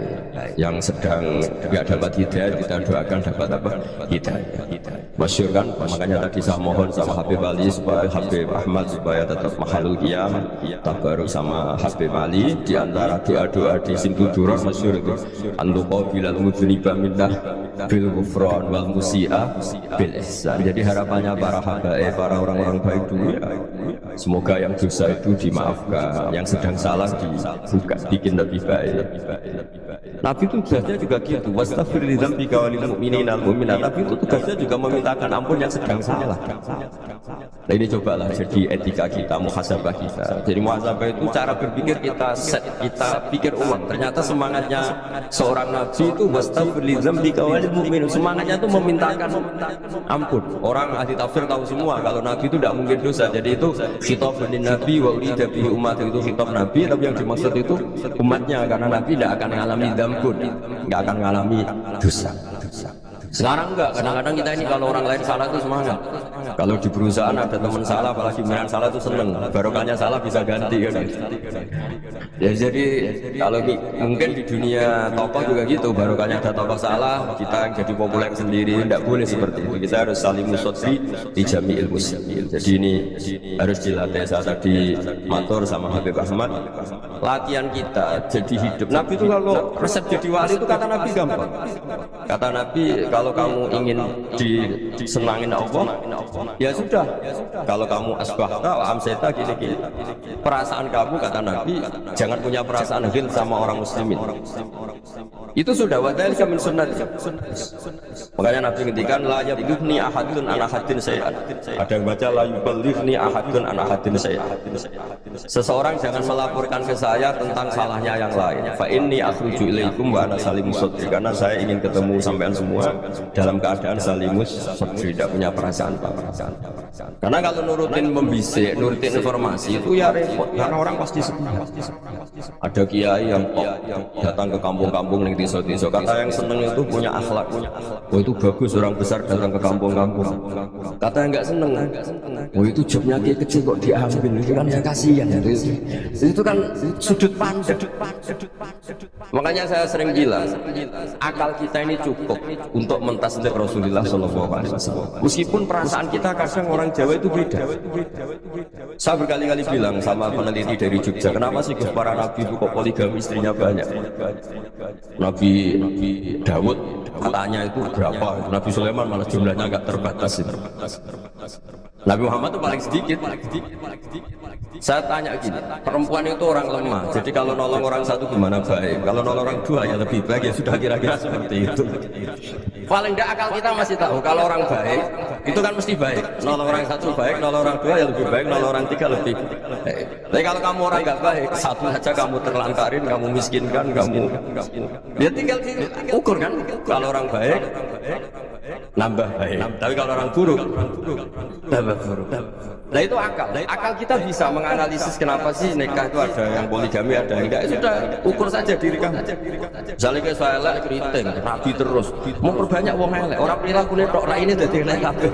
S2: yang sedang nggak dapat hidayah kita doakan dapat apa? Hidayah. Masyhur kan, makanya tadi saya mohon sama Habib Ali supaya Habib Ahmad supaya tetap mahalul qiyam, tabaruk sama Habib Ali di antara doa-doa di Sintudurar masyhur itu anluqa bilal mudhniba minna bil ghufran wal musi'a bil ihsan. Jadi harapannya para habaib, para orang-orang baik dulu ya, semoga yang dosa itu dimaafkan, yang sedang salah dibuka, bikin lebih baik. Nabi itu tugasnya juga gitu, wastaghfir li dzambika wa lil mu'minina wal mu'minat. Nabi itu tugasnya juga memintakan ampun yang sedang salah. Nah ini cobalah jadi etika kita, muhasabah kita. Jadi muhasabah itu cara berpikir kita set, kita pikir ulang. Ternyata semangatnya seorang Nabi itu wastaghfir li dzambika wa lil mu'minina. Semangatnya itu memintakan ampun. Orang ahli tafsir tahu semua kalau Nabi itu tidak mungkin dosa. Jadi itu khitab lin Nabi wa urida bihi umat, itu khitab Nabi, tapi yang dimaksud itu umatnya, karena Nabi tidak akan mengalami dzambun, nggak akan mengalami dosa. Sekarang enggak, kadang-kadang kita ini kalau orang lain salah itu semangat. Kalau di perusahaan ada teman salah, apalagi pimpinan salah itu seneng. Barokahnya salah bisa ganti kan. Ya jadi kalau mungkin di dunia tokoh juga gitu, barokahnya ada tokoh salah, kita yang jadi populer sendiri. Tidak boleh seperti itu. Kita harus saling musodri di jami'il muslimin. Jadi ini harus dilatih. Saya tadi matur sama Habib Ahmad, latihan kita jadi hidup. Nabi itu kalau resep jadi wali itu kata Nabi gampang. Kata Nabi, kalau kamu ingin disenangin Allah, ya sudah. Kalau kamu asbahta wa amseta gini-gini, perasaan kamu, kata Nabi, jangan punya perasaan ghil sama orang muslimin. Itu sudah wadhalika min sunnah. Makanya Nabi ngendikan la yuballighni ahadun an ahadin syai'an. Ada yang baca la yuballighni ahadun an ahadin syai'an. Seseorang jangan melaporkan ke saya tentang salahnya yang lain. Fa inni akhruju ilaikum wa ana salimus sadri. Karena saya ingin ketemu sampean semua dalam keadaan salimus sadri, tidak punya perasaan apa-apa. Karena kalau nurutin membisik, nurutin informasi itu ya repot. Karena orang pasti sedih. Ada kiai yang datang ke kampung-kampung ning desa-desa, kata yang seneng itu punya akhlak. Oh itu bagus, orang besar datang ke kampung-kampung. Kata yang enggak seneng, oh itu jobnya kiai kecil kok diambil, itu kan yang kasihan. Itu kan sudut pandang. Makanya saya sering bilang, akal kita ini cukup untuk mentasbih Rasulullah SAW. Meskipun perasaan kita kadang orang Jawa itu beda. Saya berkali-kali bilang sama peneliti dari Jogja, kenapa sih para nabi itu kok poligami istrinya banyak? Nabi Dawud katanya itu berapa? Nabi Sulaiman malah jumlahnya agak terbatas itu. Nabi Muhammad itu paling sedikit. Saya tanya gini, perempuan itu orang lemah, jadi kalau nolong orang satu gimana baik, kalau nolong orang dua ya lebih baik, ya sudah kira-kira seperti itu. Paling tidak akal kita masih tahu kalau orang baik itu kan mesti baik, nolong orang satu baik, nolong orang dua ya lebih baik, nolong orang tiga lebih baik. Tapi kalau kamu orang nggak baik, satu saja kamu terlantarin, kamu miskinkan, kamu ya tinggal ukur kan. Kalau orang baik
S1: nambah baik. Tapi kalau orang buruk tambah buruk. Nah itu akal. Akal kita bisa menganalisis kenapa sih nikah itu ada yang poligami, ada yang enggak. Sudah ukur saja diri kamu. Misalnya kayak saya elek keriting, rabi terus. Mau perbanyak wong elek. Orang perilaku tok ra ini dadi elek kabeh.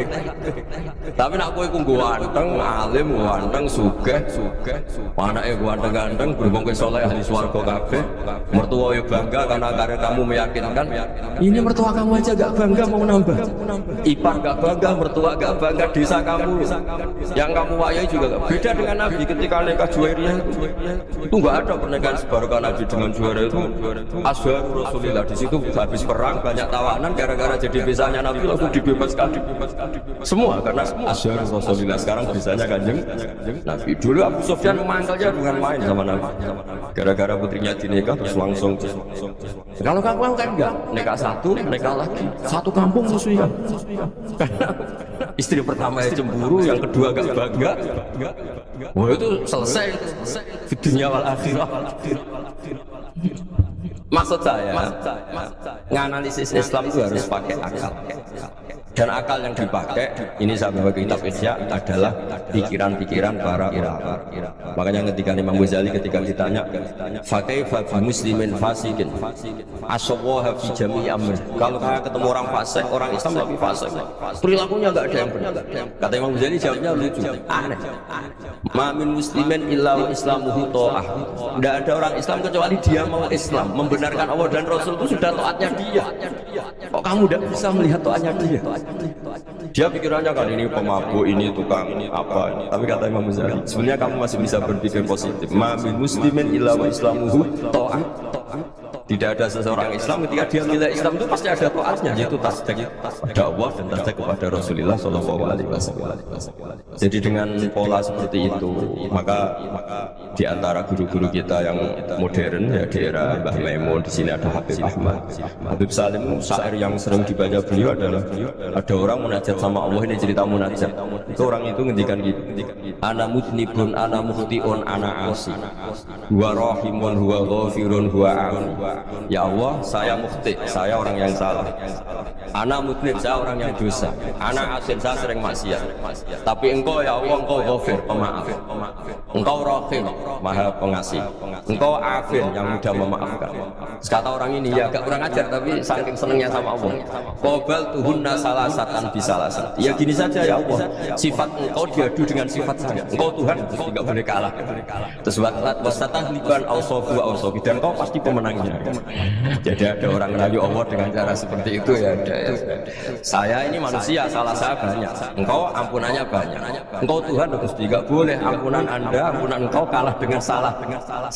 S1: Tapi nak kowe ku ganteng, alim, ganteng, sugih. Anake ganteng-ganteng, berhubung kowe saleh ahli swarga kabeh. Mertua yo bangga karena karya kamu meyakinkan. Ini mertua kamu aja gak bangga mau nambah. Ipar gak bangga, mertua gak bangga, desa kamu yang kamu wayai juga gak beda dengan Nabi ketika nikah Juwairiyah itu gak ada pernikahan sebarukan Nabi dengan Juwairiyah itu Asyhadu Rasulillah. Di situ habis perang banyak tawanan gara-gara jadi bisanya Nabi langsung dibebaskan semua karena Asyhadu Rasulillah. Sekarang bisanya Kanjeng Nabi. Dulu Abu Sufyan memanggilnya dengan main sama Nabi gara-gara putrinya dinikah terus langsung. Kalau kamu kan enggak, nikah satu, nikah lagi satu kampung musuhnya. Istri pertama ya cemburu, yang kedua gak bangga. Wah itu selesai dunia wal akhirah. Maksud saya, nganalisis Islam itu harus pakai akal. Dan akal yang dipakai, ini saya bawa ke kitab Ihya, adalah pikiran-pikiran para ulama. Makanya ketika Imam Ghazali ketika ditanya, "Fakaifa bi muslimin fasikin asawwaha fi jami'i amr." Kalau saya ketemu orang fasik, orang Islam tapi fasik, perilakunya enggak ada yang benar. Kata Imam Ghazali jawabnya lucu, aneh. "Ma min muslimin illa wa islamuhu ta'ah." Enggak ada orang Islam kecuali dia mau Islam, membenarkan Allah dan Rasul itu sudah taatnya dia. Kok kamu tidak bisa melihat taatnya dia? Dia pikirannya kan ini pemabuk, ini tukang apa. Tapi kata Imam Ghazali, sebenarnya kamu masih bisa berpikir positif. Ma min muslimin illa wa islamuhu ta'ah. Tidak ada seseorang Islam ketika dia milih Islam itu pasti ada taatnya, yaitu tasdik pada Allah dan tasdik kepada Rasulullah SAW. Jadi dengan pola seperti itu, maka di antara guru-guru kita yang modern ya di era Mbah Maimun, di sini ada Habib Ahmad, Habib Salim, syair yang sering dibaca beliau adalah ada orang munajat sama Allah. Ini cerita munajat. Itu orang itu ngendikan gitu, ana mudnibun, ana mukhtiun, ana asi, huwa rahimun, huwa ghafirun, huwa afu. Ya Allah, saya mukhti, saya orang yang salah. Ana mudnib, saya orang yang dosa. Ana asin, saya sering maksiat. Tapi engkau ya Allah, engkau ghafir, pemaaf. Engkau rahim, maha pengasih. Engkau afin, yang mudah memaafkan. Kata orang ini ya agak kurang ajar, tapi saking senengnya sama Allah. Qobal tuhunna salasatan bisalasat. Ya gini saja ya Allah, sifat engkau diadu dengan sifat saya. Engkau Tuhan, tidak boleh kalah. Terus wasatah liban ausofu ausofi, dan engkau pasti pemenangnya. Jadi ada orang merayu Allah dengan cara seperti itu ya. Saya ini manusia, salah saya banyak. Engkau ampunannya banyak. Engkau Tuhan, terus tidak boleh ampunan Anda, ampunan engkau kalah dengan salah.